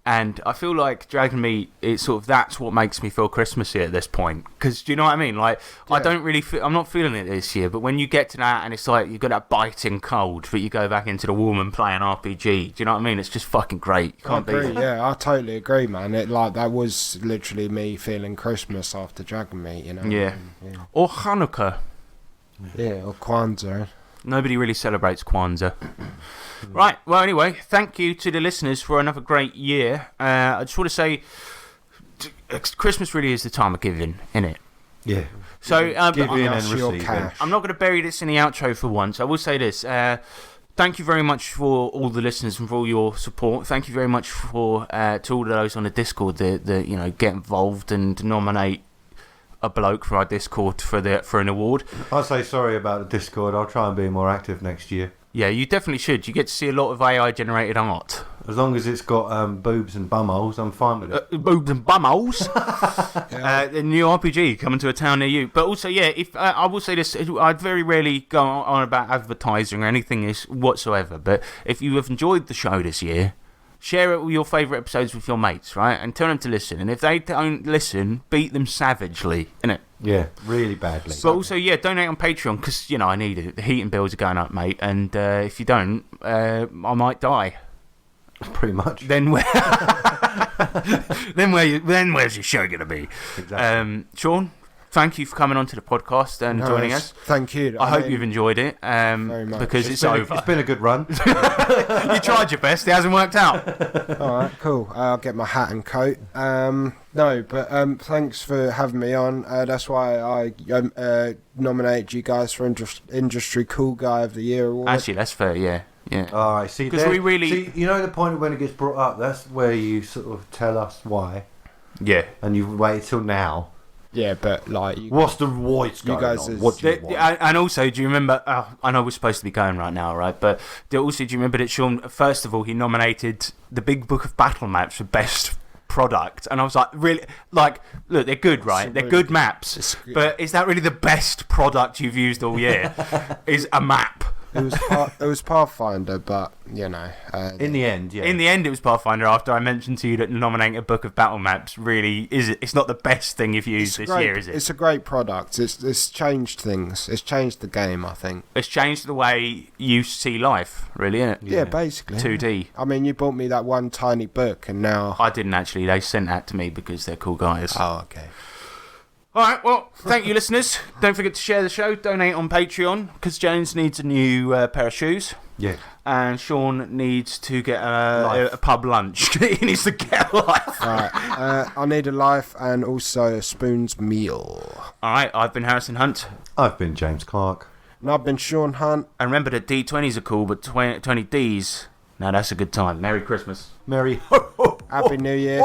And I feel like Dragon Meet, it's sort of, that's what makes me feel Christmassy at this point. Because, do you know what I mean? Like, yeah. I don't really I'm not feeling it this year, but when you get to that and it's like, you've got that biting cold, but you go back into the warm and play an RPG, do you know what I mean? It's just fucking great. You can't beat it. Yeah, I totally agree, man. That was literally me feeling Christmas after Dragon Meet, you know? Yeah. Or Hanukkah. Yeah, or Kwanzaa. Nobody really celebrates Kwanzaa. Right, well, anyway, thank you to the listeners for another great year. I just want to say, Christmas really is the time of giving, isn't it? Yeah. So, giving and receiving. I'm not going to bury this in the outro for once. I will say this. Thank you very much for all the listeners and for all your support. Thank you very much for to all of those on the Discord that get involved and nominate a bloke for our Discord for an award. I'll say sorry about the Discord. I'll try and be more active next year. Yeah, you definitely should. You get to see a lot of AI-generated art. As long as it's got boobs and bumholes, I'm fine with it. Boobs and bumholes? The new RPG coming to a town near you. But also, yeah, if I will say this, I'd very rarely go on about advertising or anything whatsoever. But if you have enjoyed the show this year, share it with your favourite episodes with your mates, right? And tell them to listen. And if they don't listen, beat them savagely, innit? Yeah, really badly. But also, yeah, donate on Patreon, because, I need it. The heating bills are going up, mate. And if you don't, I might die. Pretty much. Then where's your show going to be? Exactly. Sean, thank you for coming on to the podcast and joining us. Thank you. I hope you've enjoyed it. Very much. Because it's over. It's been a good run. You tried your best. It hasn't worked out. All right, cool. I'll get my hat and coat. Thanks for having me on. That's why I nominated you guys for Industry Cool Guy of the Year award. Actually, that's fair, yeah. Yeah. All right, see, because we really... See, you know the point when it gets brought up, that's where you sort of tell us why. Yeah. And you've waited till now. Yeah, but like... What's the voice going on? What do you want? And also, do you remember... I know we're supposed to be going right now, right? But do you remember that Sean, first of all, he nominated the Big Book of Battle Maps for Best Product, and I was like, really, like, look, they're good, right? They're good maps, but is that really the best product you've used all year? Is a map? It was Pathfinder, but in the end, yeah. In the end, it was Pathfinder. After I mentioned to you that nominating a book of battle maps really it's not the best thing you've used this year, is it? It's a great product. It's changed things. It's changed the game, I think. It's changed the way you see life, really, isn't it? Yeah, basically. 2D. I mean, you bought me that one tiny book, and now I didn't actually. They sent that to me because they're cool guys. Oh, okay. Alright, well, thank you, listeners. Don't forget to share the show, donate on Patreon, because James needs a new pair of shoes. Yeah. And Sean needs to get a pub lunch. He needs to get a life. Alright, I need a life and also a Spoon's meal. Alright, I've been Harrison Hunt. I've been James Clark. And I've been Sean Hunt. And remember that D20s are cool, but 20Ds, now that's a good time. Merry Christmas. Merry Happy New Year.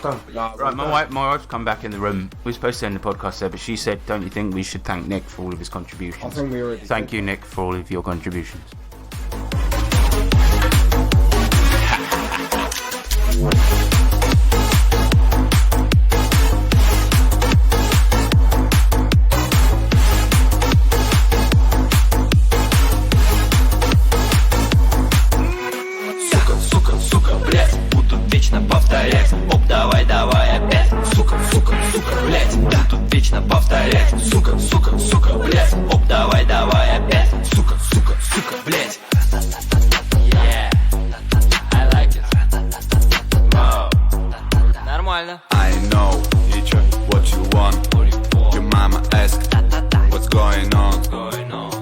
done. Right, my wife's come back in the room. We were supposed to end the podcast there, but she said, don't you think we should thank Nick for all of his contributions? I think we already Thank did. you, Nick, for all of your contributions. Сука, блять, буду вечно повторять. Оп, давай опять. Сука, блять, буду вечно повторять. Сука, блять. Оп, давай опять. Сука, блять. Yeah, I like it. Wow. Нормально. I know what you want. Your mama asked what's going on.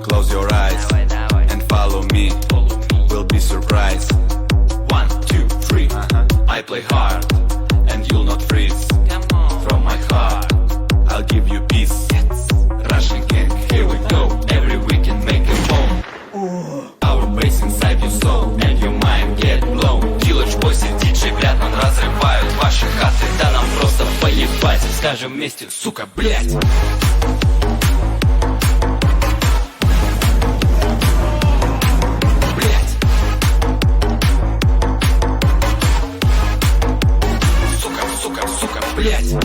Close your eyes and follow me. We'll be surprised. 1, 2, 3. I play hard and you'll not freeze. From my heart, I'll give you peace. Russian king, here we go. Every weekend make it home. Our bass inside your soul and your mind get blown. Village boys и диджей Блятман разрывают ваши хаты. Да нам просто поебать. Скажем вместе, сука, блять. Сука, блять.